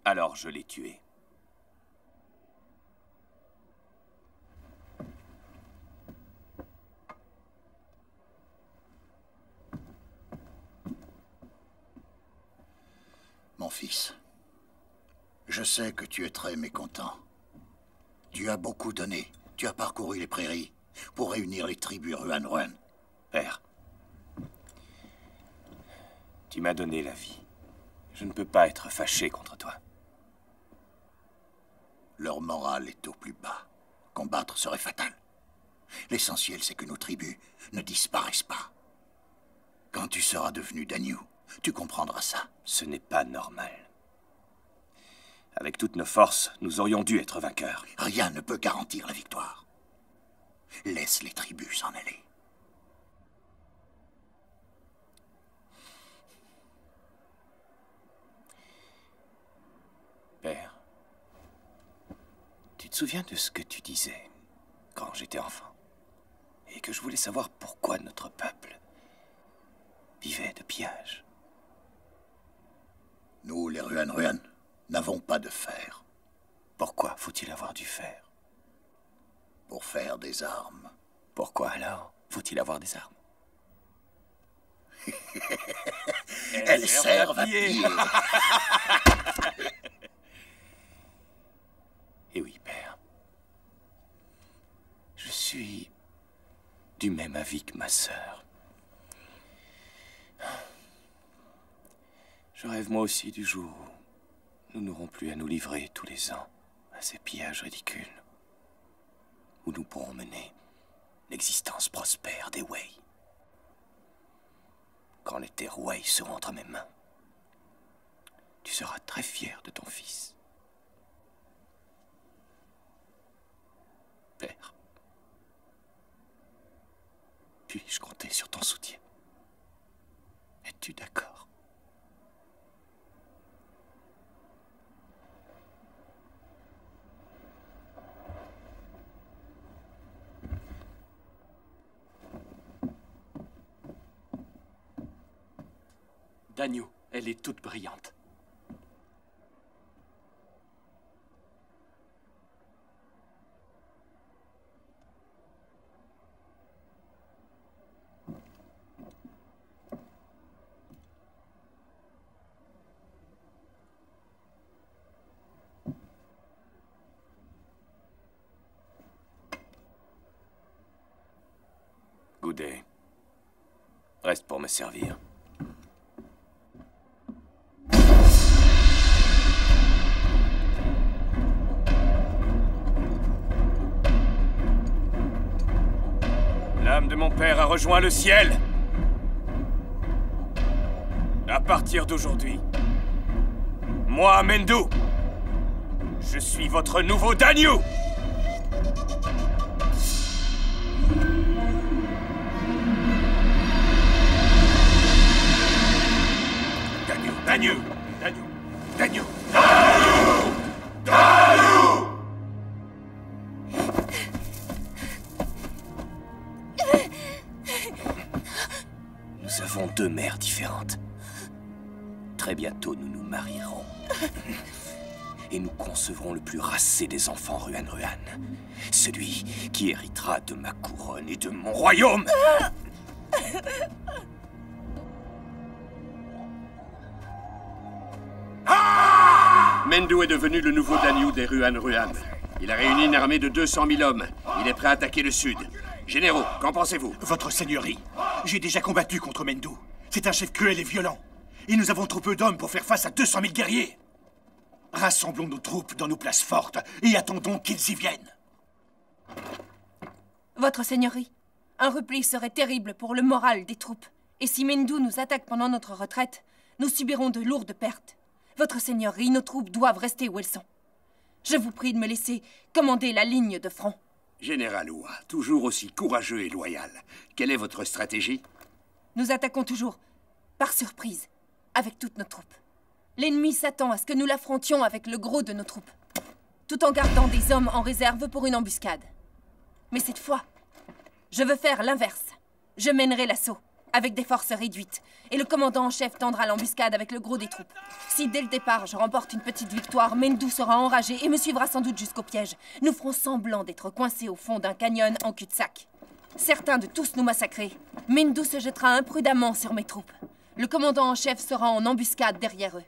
Alors je l'ai tué. Mon fils, je sais que tu es très mécontent. Tu as beaucoup donné. Tu as parcouru les prairies pour réunir les tribus Ruan. Père, tu m'as donné la vie. Je ne peux pas être fâché contre toi. Leur morale est au plus bas. Combattre serait fatal. L'essentiel, c'est que nos tribus ne disparaissent pas. Quand tu seras devenu Dagno, tu comprendras ça. Ce n'est pas normal. Avec toutes nos forces, nous aurions dû être vainqueurs. Rien ne peut garantir la victoire. Laisse les tribus s'en aller. Père, tu te souviens de ce que tu disais quand j'étais enfant? Et que je voulais savoir pourquoi notre peuple vivait de pillage. Nous, les Ruan, n'avons pas de fer. Pourquoi faut-il avoir du fer? Pour faire des armes. Pourquoi alors faut-il avoir des armes? Elles servent à piller. Et oui, père. Je suis du même avis que ma sœur. Je rêve moi aussi du jour où nous n'aurons plus à nous livrer tous les ans à ces pillages ridicules, où nous pourrons mener l'existence prospère des Wei. Quand les terres Wei seront entre mes mains, tu seras très fier de ton fils. Père, puis-je compter sur ton soutien? Es-tu d'accord? Dagno, elle est toute brillante. Goudet, reste pour me servir. L'âme de mon père a rejoint le ciel. À partir d'aujourd'hui, moi, Mendou, Je suis votre nouveau Danyu! Danyu! Danyu! Danyu! Danyu! Nous avons deux mères différentes. Très bientôt, nous nous marierons. Et nous concevrons le plus racé des enfants Ruan-Ruan. Celui qui héritera de ma couronne et de mon royaume. Mendu est devenu le nouveau Danyu des Ruan-Ruan. Il a réuni une armée de 200 000 hommes. Il est prêt à attaquer le sud. Généraux, qu'en pensez-vous? Votre seigneurie, j'ai déjà combattu contre Mendu. C'est un chef cruel et violent. Et nous avons trop peu d'hommes pour faire face à 200 000 guerriers. Rassemblons nos troupes dans nos places fortes et attendons qu'ils y viennent. Votre seigneurie, un repli serait terrible pour le moral des troupes. Et si Mendu nous attaque pendant notre retraite, nous subirons de lourdes pertes. Votre seigneurie, nos troupes doivent rester où elles sont. Je vous prie de me laisser commander la ligne de front. Général Hua, toujours aussi courageux et loyal. Quelle est votre stratégie? Nous attaquons toujours, par surprise, avec toutes nos troupes. L'ennemi s'attend à ce que nous l'affrontions avec le gros de nos troupes, tout en gardant des hommes en réserve pour une embuscade. Mais cette fois, je veux faire l'inverse. Je mènerai l'assaut, avec des forces réduites, et le commandant en chef tendra l'embuscade avec le gros des troupes. Si dès le départ je remporte une petite victoire, Mendu sera enragé et me suivra sans doute jusqu'au piège. Nous ferons semblant d'être coincés au fond d'un canyon en cul-de-sac. Certains de tous nous massacrer, Mendu se jettera imprudemment sur mes troupes. Le commandant en chef sera en embuscade derrière eux.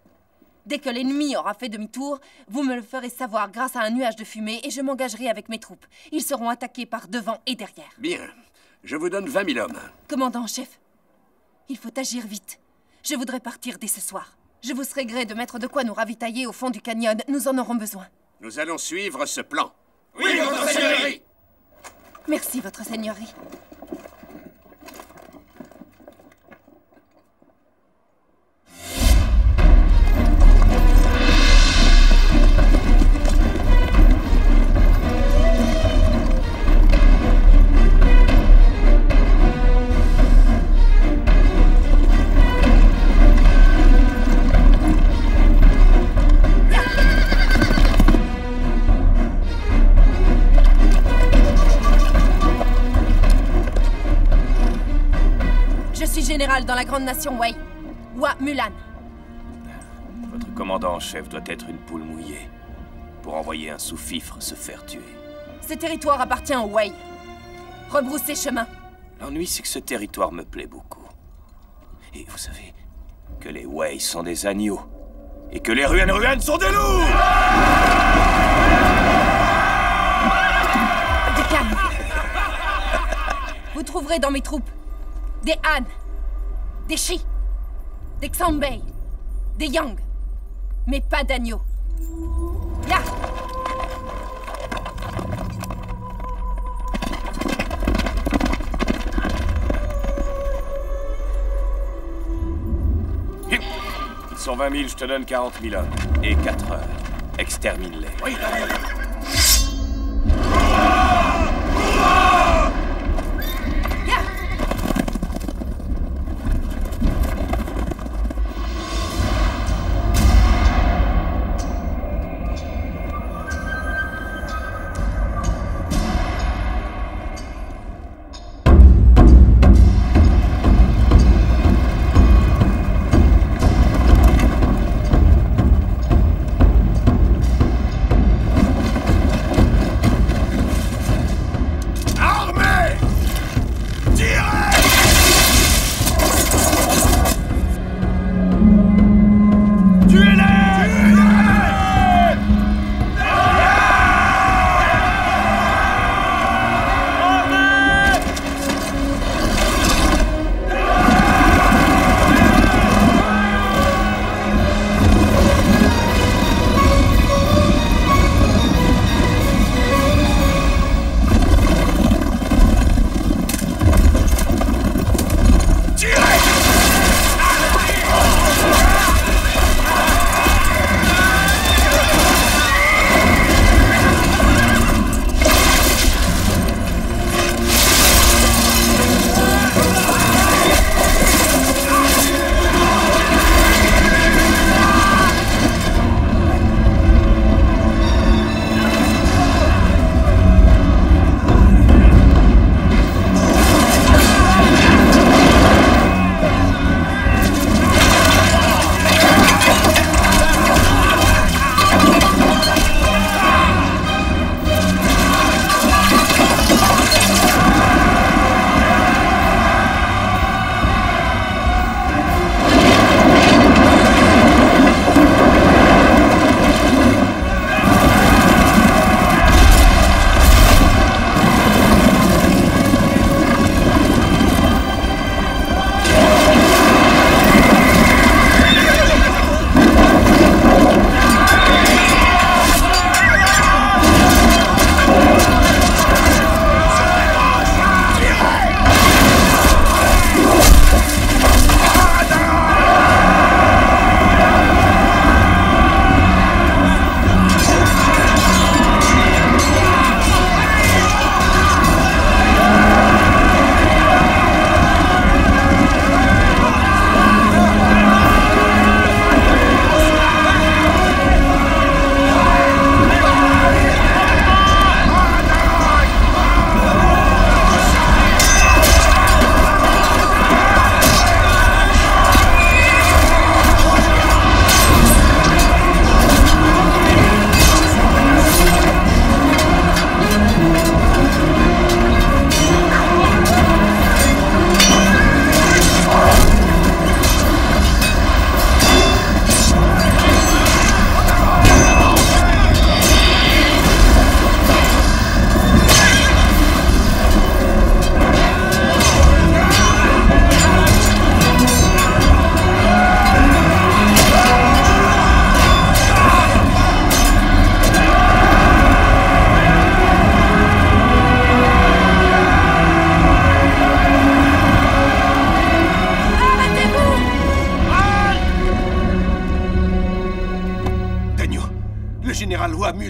Dès que l'ennemi aura fait demi-tour, vous me le ferez savoir grâce à un nuage de fumée et je m'engagerai avec mes troupes. Ils seront attaqués par devant et derrière. Bien. Je vous donne 20 000 hommes. Commandant en chef, il faut agir vite. Je voudrais partir dès ce soir. Je vous serai gré de mettre de quoi nous ravitailler au fond du canyon. Nous en aurons besoin. Nous allons suivre ce plan. Oui, votre seigneurie! Merci, votre seigneurie. Général dans la grande nation Wei, Hua-Mulan. Votre commandant en chef doit être une poule mouillée pour envoyer un sous-fifre se faire tuer. Ce territoire appartient aux Wei. Rebroussez chemin. L'ennui, c'est que ce territoire me plaît beaucoup. Et vous savez que les Wei sont des agneaux et que les Ruan-Ruan sont des loups! Du calme. Vous trouverez dans mes troupes des Han, des Shi, des Xianbei, des Yang, mais pas d'agneaux. Là! Ils sont 20 000, je te donne 40 000 hommes. Et 4 heures. Extermine-les. Oui,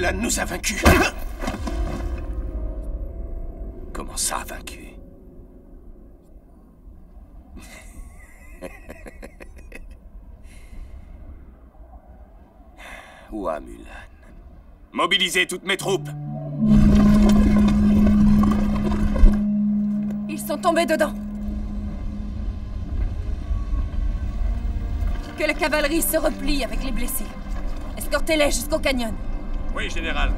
Mulan nous a vaincus. Comment ça, vaincu? Ouah, Mulan. Mobilisez toutes mes troupes. Ils sont tombés dedans. Que la cavalerie se replie avec les blessés. Escortez-les jusqu'au canyon. Oui, général.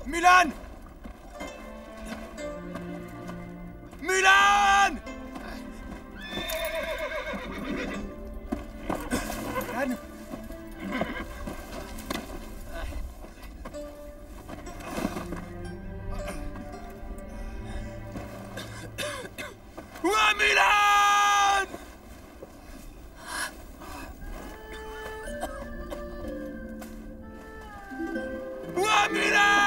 Mulan! Mulan! Mulan? Ouah, Mulan! Ouah, Mulan!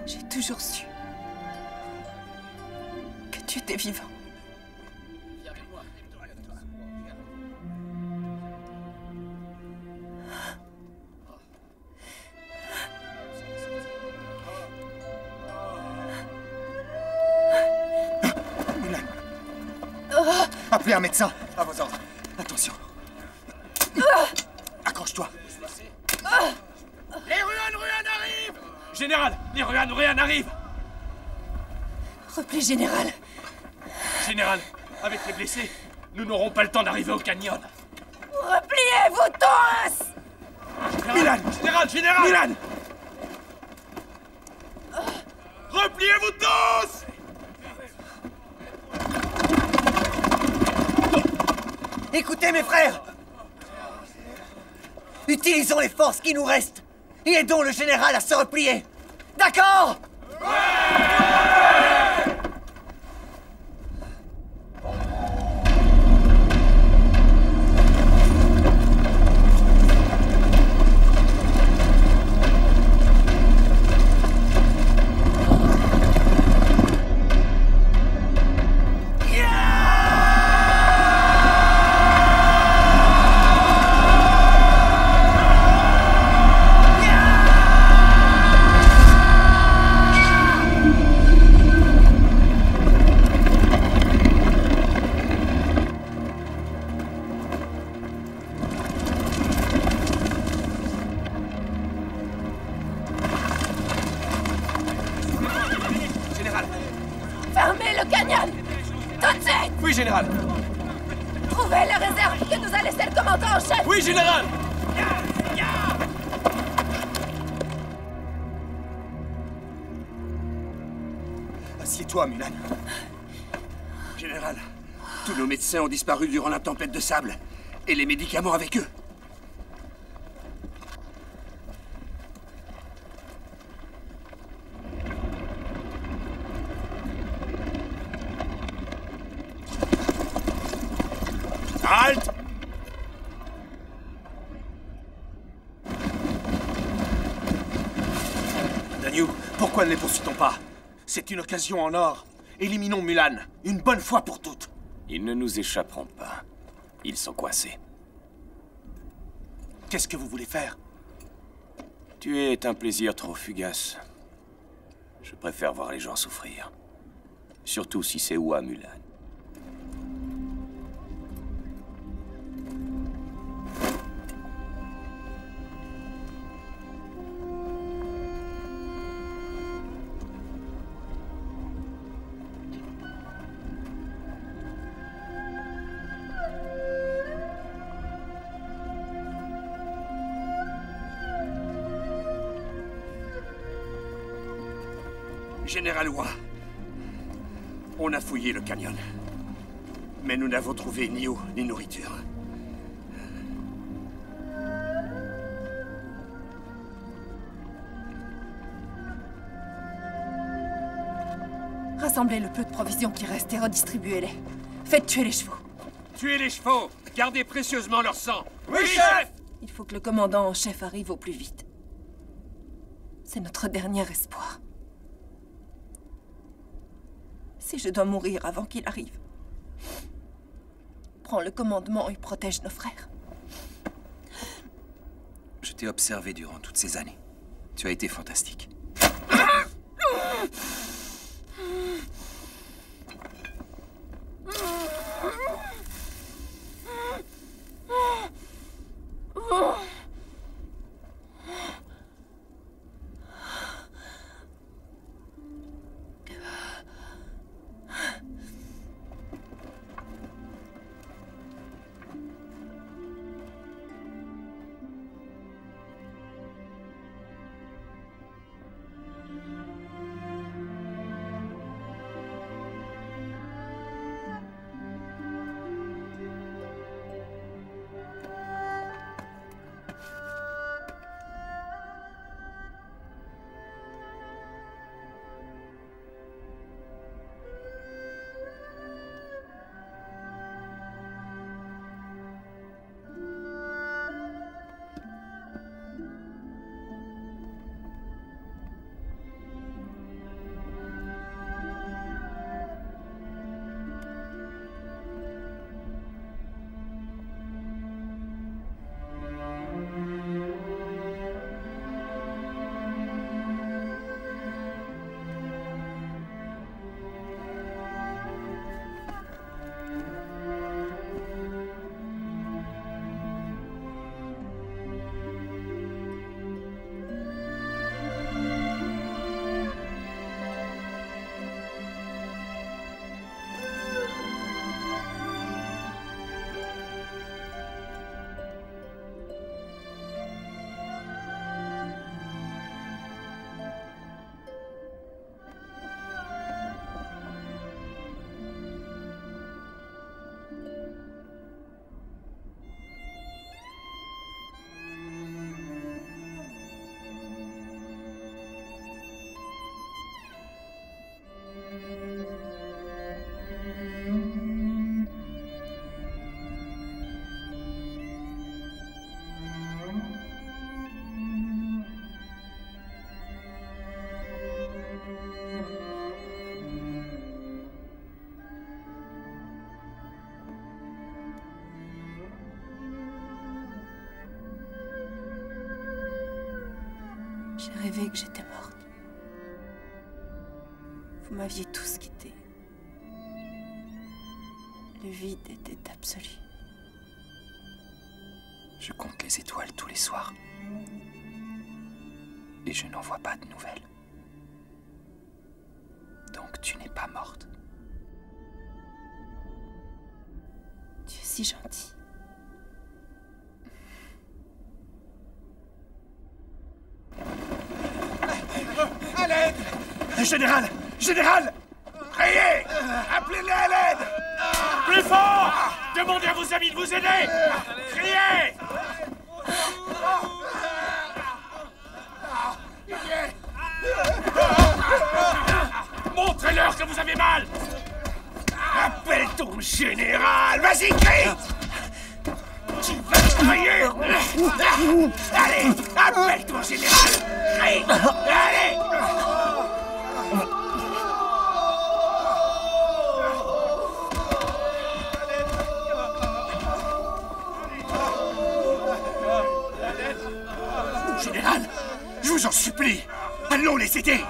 J'ai toujours su que tu étais vivant. Mulan. Appelez un médecin. À vos ordres. Attention. Accroche-toi. Les Ruan arrivent! Général, les Ruan arrivent! Repli général. Général, avec les blessés, nous n'aurons pas le temps d'arriver au canyon. Repliez-vous tous! Général! Général! Mulan! Repliez-vous tous! Écoutez mes frères! Utilisons les forces qui nous restent et aidons le général à se replier. D'accord? Fermez le canyon! Tout de suite! Oui, général! Trouvez la réserve que nous a laissé le commandant en chef! Oui, général! Assieds-toi, Mulan. Général, tous nos médecins ont disparu durant la tempête de sable. Et les médicaments avec eux. Halte! Daniel, pourquoi ne les poursuit-on pas? C'est une occasion en or. Éliminons Mulan, une bonne fois pour toutes. Ils ne nous échapperont pas. Ils sont coincés. Qu'est-ce que vous voulez faire? Tuer est un plaisir trop fugace. Je préfère voir les gens souffrir. Surtout si c'est Hua Mulan. Général Hua, on a fouillé le canyon. Mais nous n'avons trouvé ni eau, ni nourriture. Rassemblez le peu de provisions qui restent et redistribuez-les. Faites tuer les chevaux. Tuez les chevaux! Gardez précieusement leur sang! Oui, chef! Il faut que le commandant en chef arrive au plus vite. C'est notre dernier espoir. Si je dois mourir avant qu'il arrive, prends le commandement et protège nos frères. Je t'ai observé durant toutes ces années. Tu as été fantastique. J'ai rêvé que j'étais morte. Vous m'aviez tous quitté. Le vide était absolu. Je compte les étoiles tous les soirs. Et je n'en vois pas de nouvelles. Donc tu n'es pas morte. Tu es si gentil. À l'aide! Général! Général! Criez! Appelez-les à l'aide! Plus fort! Demandez à vos amis de vous aider! Criez! Montrez-leur que vous avez mal! Appelle ton général! Vas-y, crie! Tu vas crier! Allez! Appelle ton général! Crie! Allez! Général! Je vous en supplie! Allons les aider!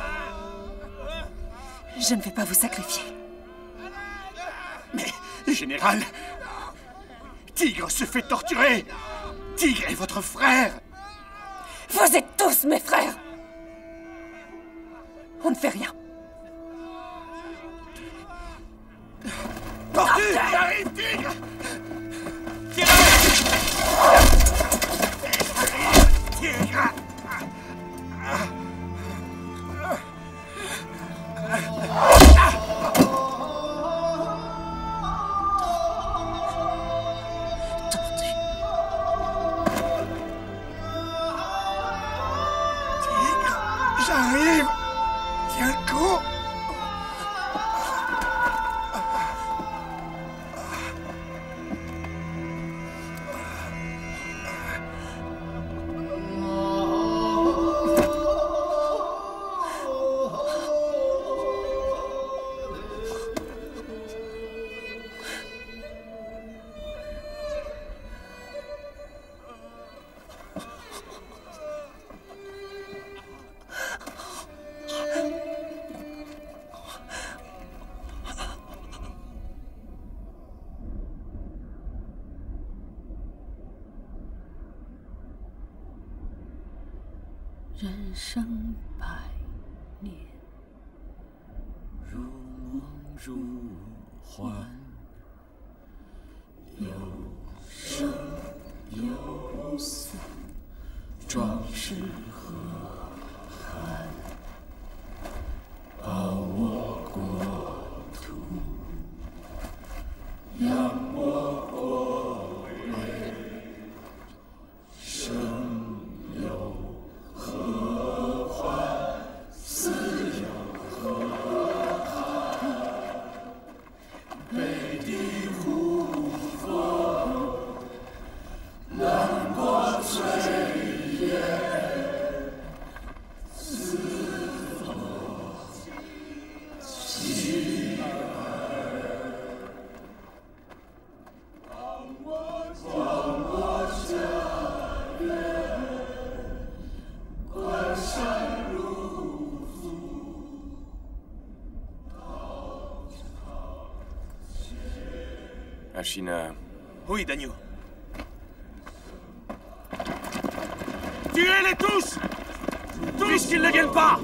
Je ne vais pas vous sacrifier. Mais, Général, Tigre se fait torturer. Tigre est votre frère. Vous êtes tous mes frères. On ne fait rien. Tortue! Arrive, Tigre! Tigre! J'arrive! Tiens le coup!人生百年，如梦如幻，有生有死，壮士何憾？报我国土，扬我国威，生有何患？死有何憾？北地呼风，南国炊烟，四风起儿，望我家园。关山如祖，Ashina. Oui, Dagno. Tuez-les tous! Puisqu'ils ne viennent pas!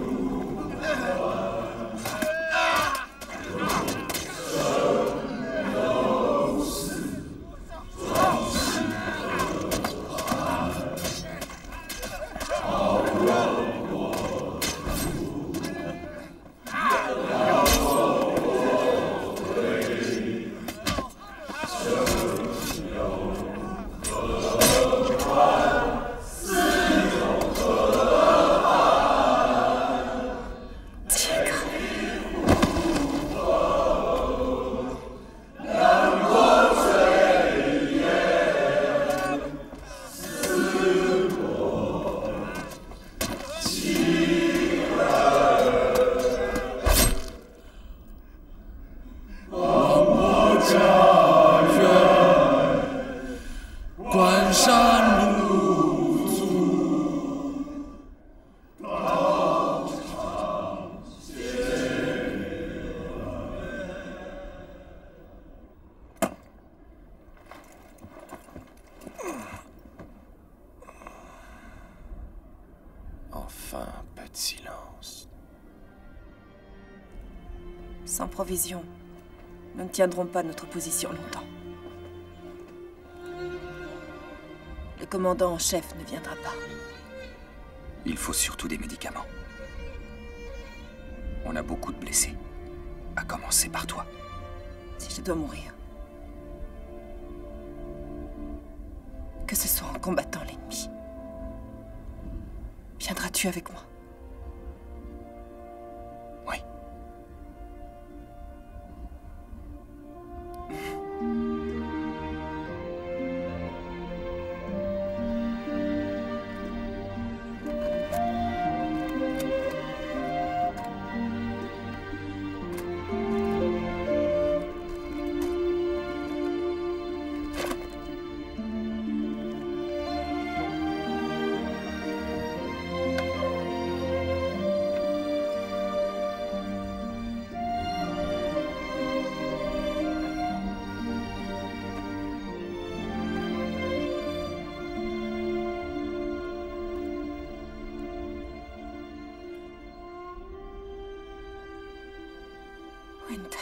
Enfin, un peu de silence. Sans provision, nous ne tiendrons pas notre position longtemps. Le commandant en chef ne viendra pas. Il faut surtout des médicaments. On a beaucoup de blessés. À commencer par toi. Si je dois mourir, que ce soit en combattant l'ennemi. Viendras-tu avec moi? Oui. Wentai,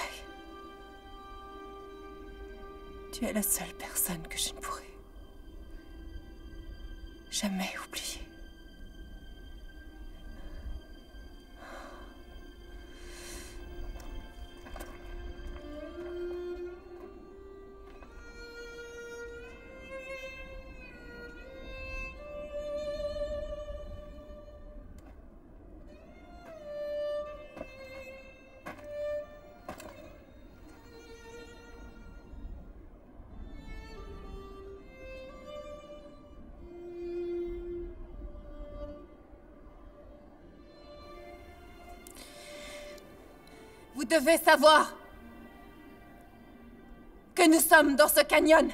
tu es la seule personne que je ne pourrai jamais oublier. Vous devez savoir que nous sommes dans ce canyon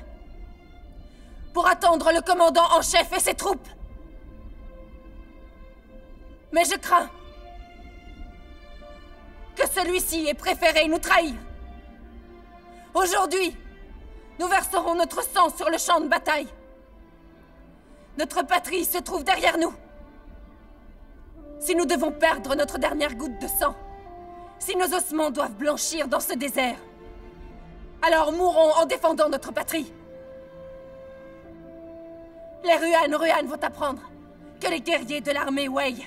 pour attendre le commandant en chef et ses troupes. Mais je crains que celui-ci ait préféré nous trahir. Aujourd'hui, nous verserons notre sang sur le champ de bataille. Notre patrie se trouve derrière nous. Si nous devons perdre notre dernière goutte de sang, si nos ossements doivent blanchir dans ce désert, alors mourons en défendant notre patrie. Les Ruan vont apprendre que les guerriers de l'armée Wei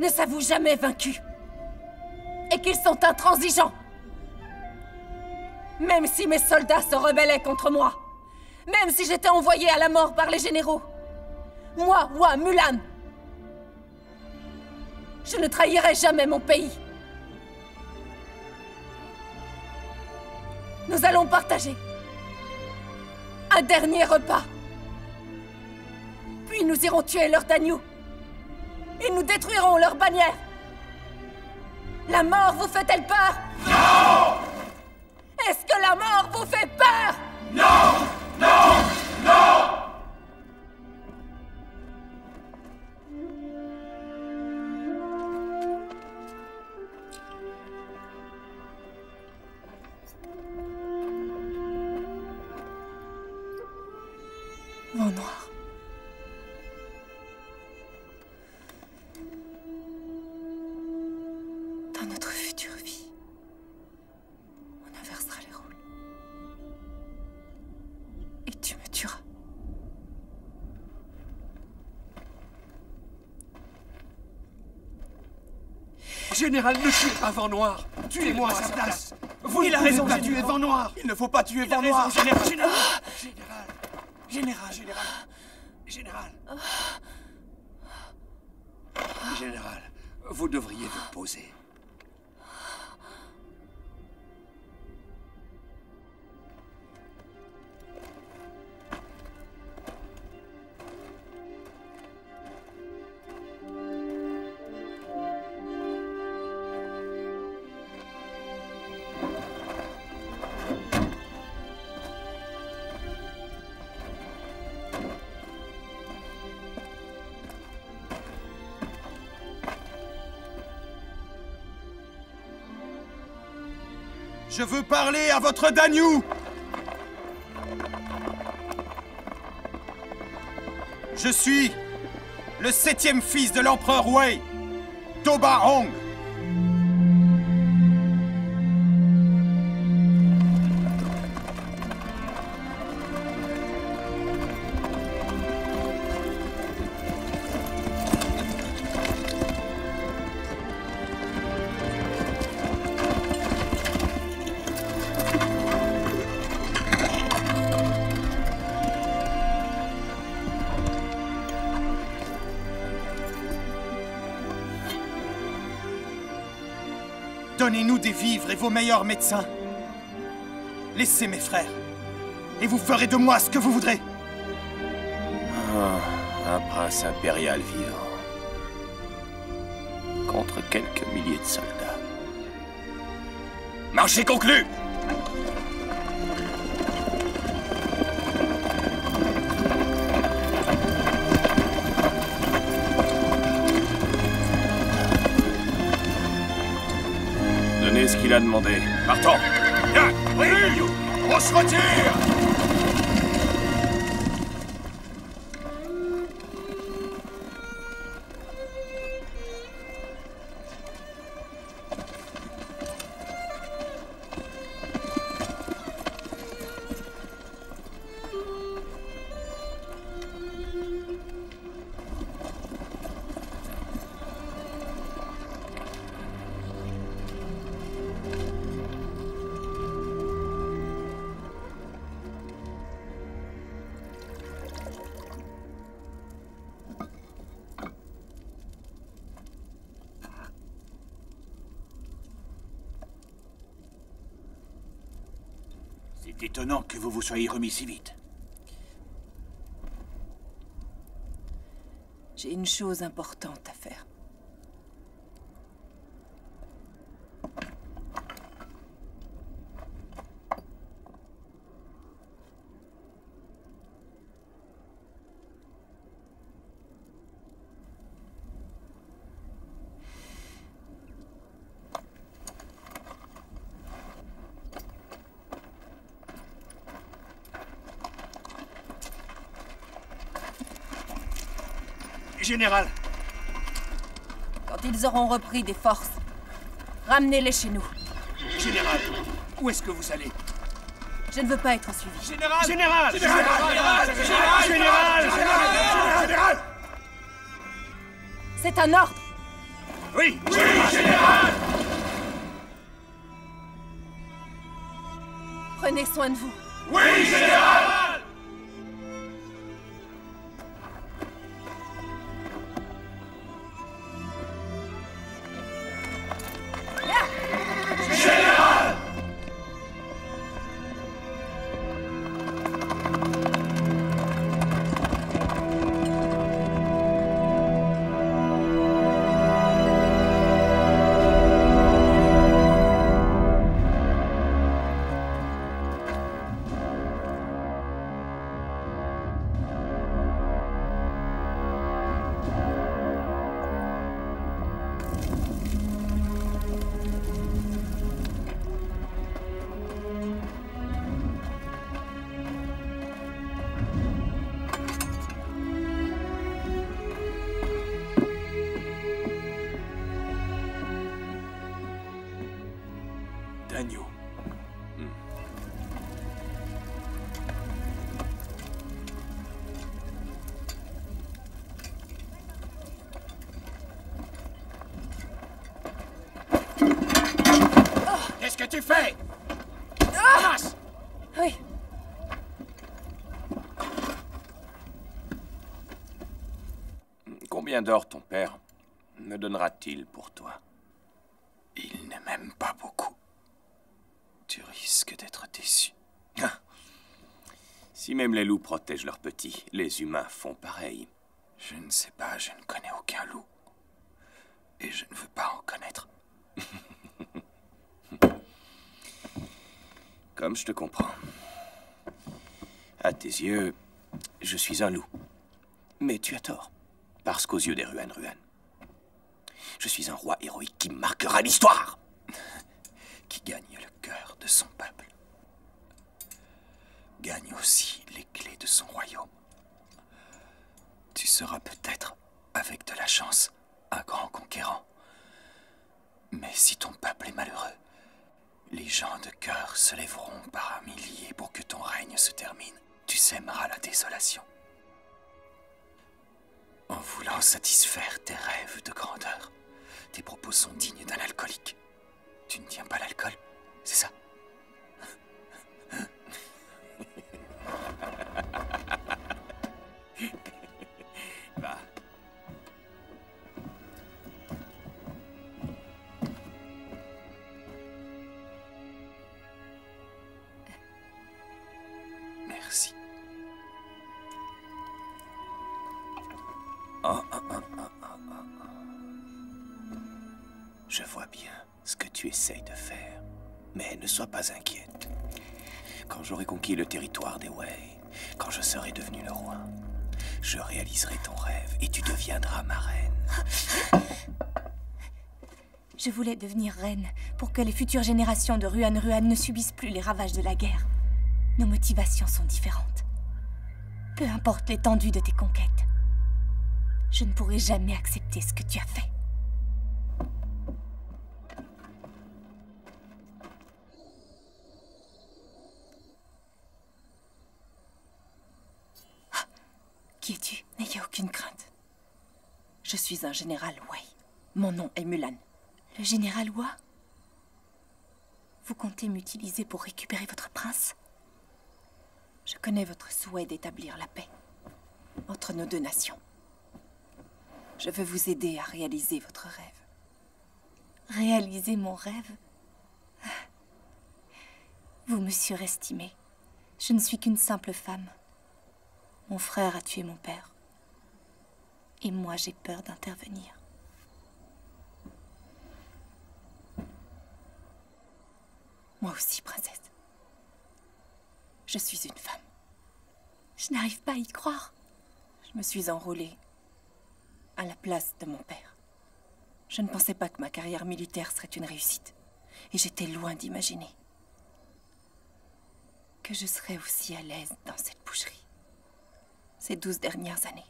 ne s'avouent jamais vaincus et qu'ils sont intransigeants. Même si mes soldats se rebellaient contre moi, même si j'étais envoyé à la mort par les généraux, moi, Mulan, je ne trahirai jamais mon pays. Nous allons partager un dernier repas. Puis nous irons tuer leurs Danyu. Et nous détruirons leurs bannières. La mort vous fait-elle peur? Non! Est-ce que la mort vous fait peur? Non! Non! Non! Vent noir. Dans notre future vie, on inversera les rôles. Et tu me tueras. Général, ne tuez pas Vent Noir. Tuez-moi à sa place. Vous Il a raison, pas tuer Vent Noir. Il ne faut pas tuer Vent Noir. Général. Général, vous devriez vous poser. Je veux parler à votre Danyu! Je suis le 7e fils de l'empereur Wei, Toba Hong. Donnez-nous des vivres et vos meilleurs médecins. Laissez mes frères, et vous ferez de moi ce que vous voudrez. Un prince impérial vivant. Contre quelques milliers de soldats. Marché conclu! Donnez ce qu'il a demandé. Partons! Oui! On se retire! C'est étonnant que vous vous soyez remis si vite. J'ai une chose importante à faire. Général! Quand ils auront repris des forces, ramenez-les chez nous. Général, où est-ce que vous allez? Je ne veux pas être suivi. Général! Général! Général! C'est un ordre! Oui! Oui, général! Prenez soin de vous. Oui, général! Général! D'agneau. Qu'est-ce que tu fais? Ramasse! Oui. Combien d'or ton père me donnera-t-il pour toi? Il ne m'aime pas beaucoup. Tu risques d'être déçu. Si même les loups protègent leurs petits, les humains font pareil. Je ne sais pas, je ne connais aucun loup. Et je ne veux pas en connaître. Comme je te comprends. À tes yeux, je suis un loup. Mais tu as tort. Parce qu'aux yeux des Ruan, je suis un roi héroïque qui marquera l'histoire. Qui gagne le cœur de son peuple. Gagne aussi les clés de son royaume. Tu seras peut-être avec de la chance, un grand conquérant. Mais si ton peuple est malheureux, les gens de cœur se lèveront par milliers pour que ton règne se termine. Tu sèmeras la désolation. En voulant satisfaire tes rêves de grandeur, tes propos sont dignes d'un alcoolique. Tu ne tiens pas l'alcool, c'est ça? Va. Merci. Je vois bien ce que tu essayes de faire, mais ne sois pas inquiète. Quand j'aurai conquis le territoire des Wei, quand je serai devenu le roi, je réaliserai ton rêve et tu deviendras ma reine. Je voulais devenir reine pour que les futures générations de Ruan ne subissent plus les ravages de la guerre. Nos motivations sont différentes. Peu importe l'étendue de tes conquêtes, je ne pourrai jamais accepter ce que tu as fait. Qui es-tu? N'ayez aucune crainte. Je suis un général Wei. Mon nom est Mulan. Le général Hua? Vous comptez m'utiliser pour récupérer votre prince? Je connais votre souhait d'établir la paix entre nos deux nations. Je veux vous aider à réaliser votre rêve. Réaliser mon rêve? Vous me surestimez. Je ne suis qu'une simple femme. Mon frère a tué mon père. Et moi, j'ai peur d'intervenir. Moi aussi, princesse. Je suis une femme. Je n'arrive pas à y croire. Je me suis enrôlée à la place de mon père. Je ne pensais pas que ma carrière militaire serait une réussite. Et j'étais loin d'imaginer que je serais aussi à l'aise dans cette boucherie. Ces 12 dernières années,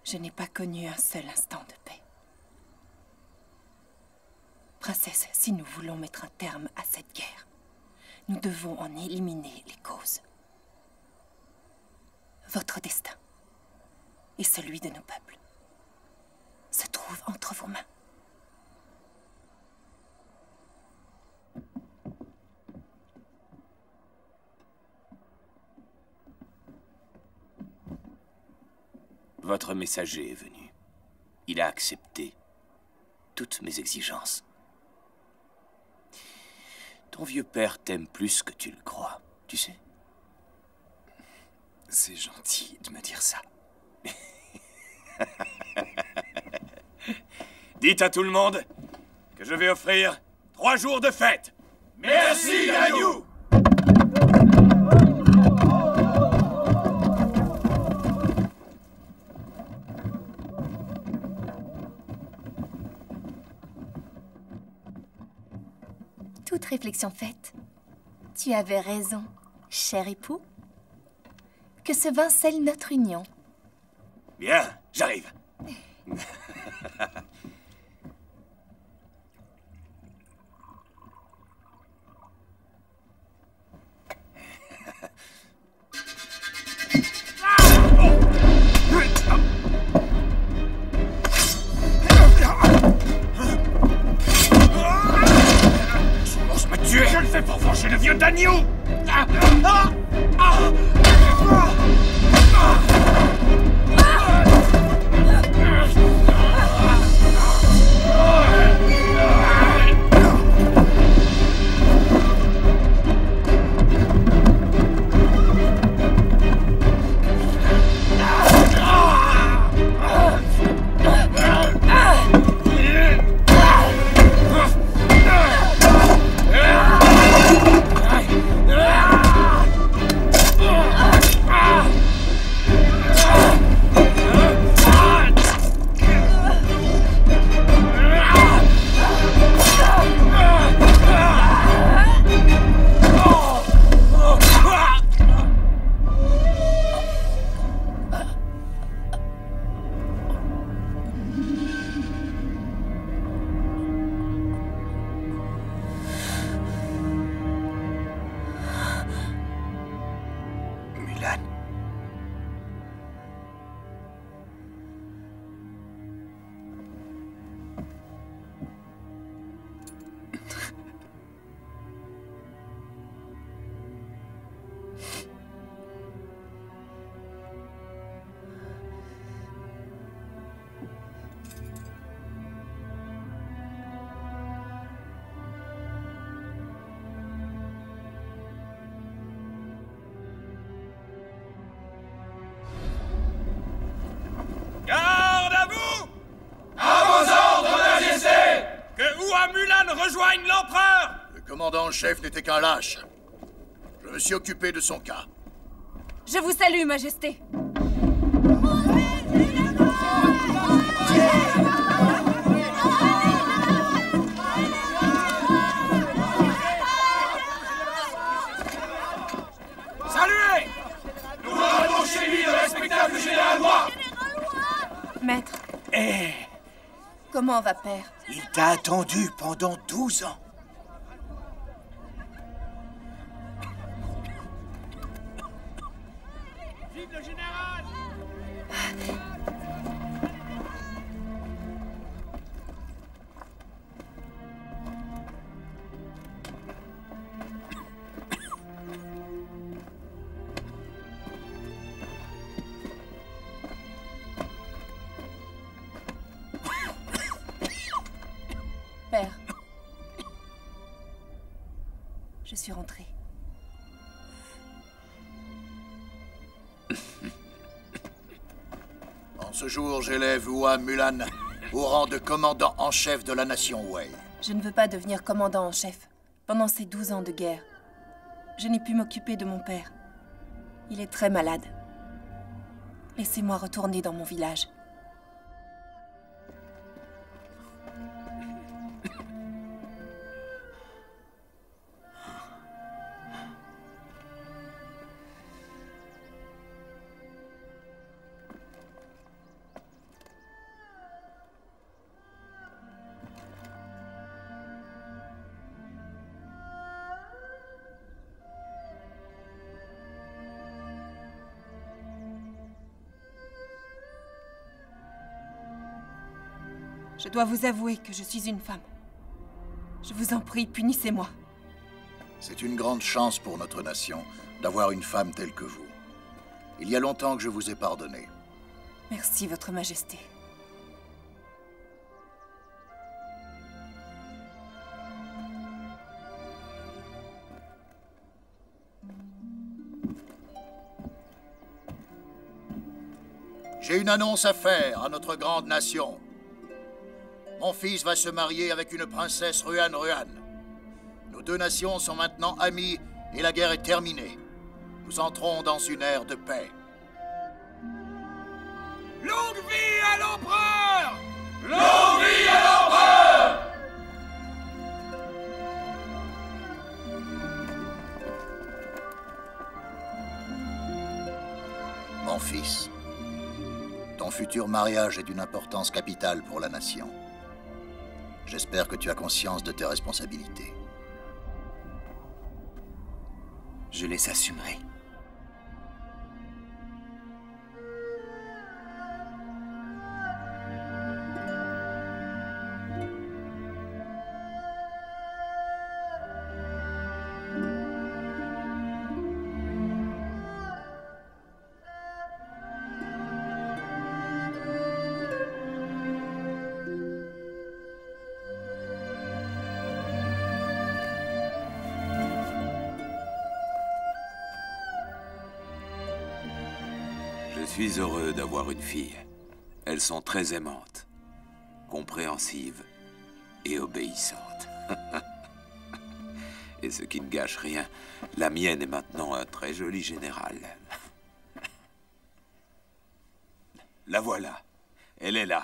je n'ai pas connu un seul instant de paix. Princesse, si nous voulons mettre un terme à cette guerre, nous devons en éliminer les causes. Votre destin et celui de nos peuples se trouvent entre vos mains. Votre messager est venu. Il a accepté toutes mes exigences. Ton vieux père t'aime plus que tu le crois, tu sais. C'est gentil de me dire ça. Dites à tout le monde que je vais offrir 3 jours de fête. Merci, Danyou! Toute réflexion faite, tu avais raison, cher époux. Que ce vin scelle notre union. Bien, j'arrive. Je le fais pour venger le vieux Danyou! rejoignent l'empereur! Le commandant en chef n'était qu'un lâche. Je me suis occupé de son cas. Je vous salue, Majesté. Saluez! Nous ramenons chez lui le respectable général Roy! Maître, Eh, comment va père? il t'a attendu pendant 12 ans. Vive le général! Père. Je suis rentrée. En ce jour, j'élève Hua Mulan au rang de commandant en chef de la nation Wei. Je ne veux pas devenir commandant en chef. Pendant ces 12 ans de guerre, je n'ai pu m'occuper de mon père. Il est très malade. Laissez-moi retourner dans mon village. Je dois vous avouer que je suis une femme. Je vous en prie, punissez-moi. C'est une grande chance pour notre nation d'avoir une femme telle que vous. Il y a longtemps que je vous ai pardonné. Merci, Votre Majesté. J'ai une annonce à faire à notre grande nation. Mon fils va se marier avec une princesse Ruan. Nos deux nations sont maintenant amies et la guerre est terminée. Nous entrons dans une ère de paix. Longue vie à l'empereur! Longue vie à l'empereur! Mon fils, ton futur mariage est d'une importance capitale pour la nation. J'espère que tu as conscience de tes responsabilités. Je les assumerai. Je suis heureux d'avoir une fille. Elles sont très aimantes, compréhensives et obéissantes. Et ce qui ne gâche rien, la mienne est maintenant un très joli général. La voilà. Elle est là.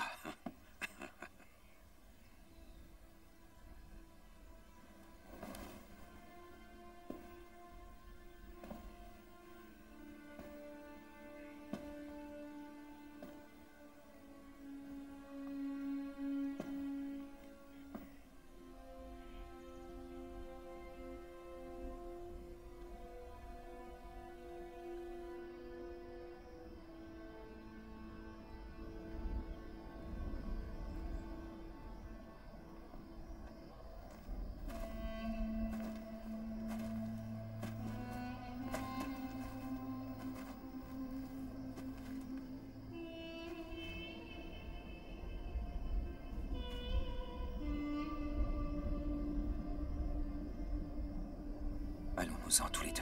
Allons-nous-en tous les deux.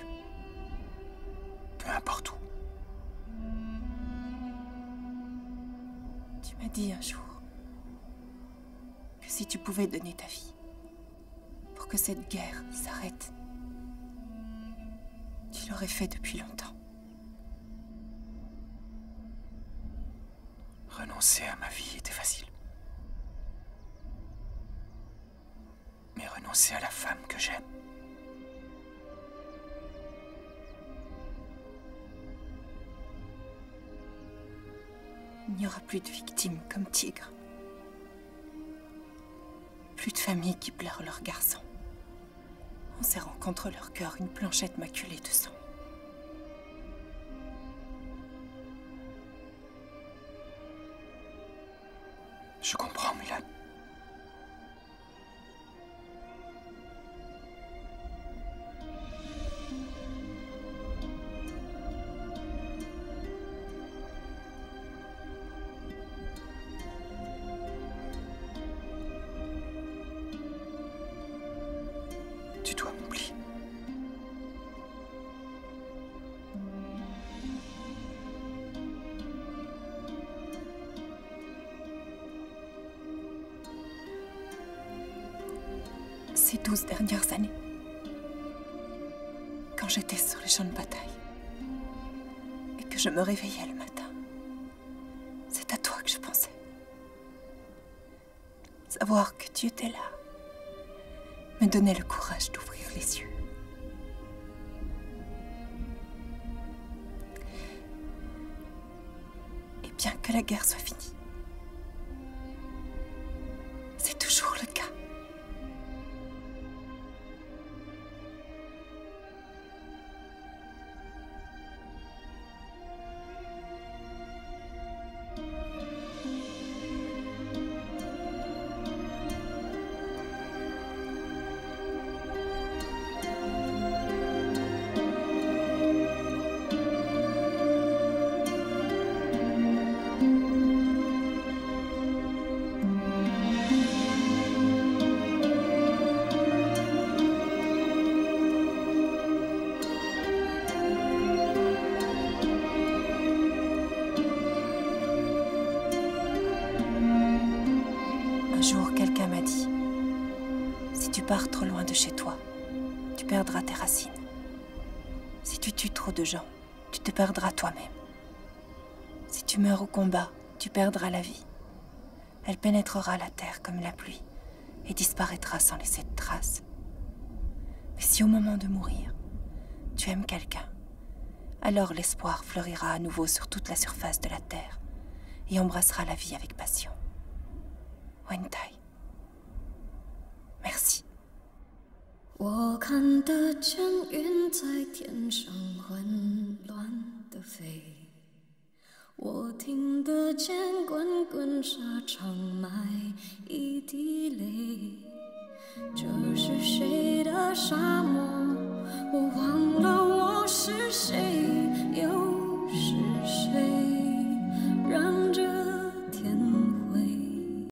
Peu importe où. Tu m'as dit un jour que si tu pouvais donner ta vie, pour que cette guerre s'arrête. Tu l'aurais fait depuis longtemps. Renoncer à ma vie était facile. Mais renoncer à la femme que j'aime... Il n'y aura plus de victimes comme Tigre. Plus de familles qui pleurent leurs garçons, en serrant contre leur cœur une planchette maculée de sang. Je comprends, Mulan. Tu dois m'oublier. Ces 12 dernières années, quand j'étais sur les champs de bataille et que je me réveillais le matin, c'est à toi que je pensais. Savoir que tu étais là me donnait le courage d'ouvrir les yeux. Et bien que la guerre soit finie, c'est toujours le cas. Un jour, quelqu'un m'a dit, si tu pars trop loin de chez toi, tu perdras tes racines. Si tu tues trop de gens, tu te perdras toi-même. Si tu meurs au combat, tu perdras la vie. Elle pénétrera la terre comme la pluie et disparaîtra sans laisser de traces. Mais si au moment de mourir, tu aimes quelqu'un, alors l'espoir fleurira à nouveau sur toute la surface de la terre et embrassera la vie avec passion. Wen Tai, merci. 我看得见云在天上混乱地飞，我听得见滚滚沙场埋一滴泪。这是谁的沙漠？我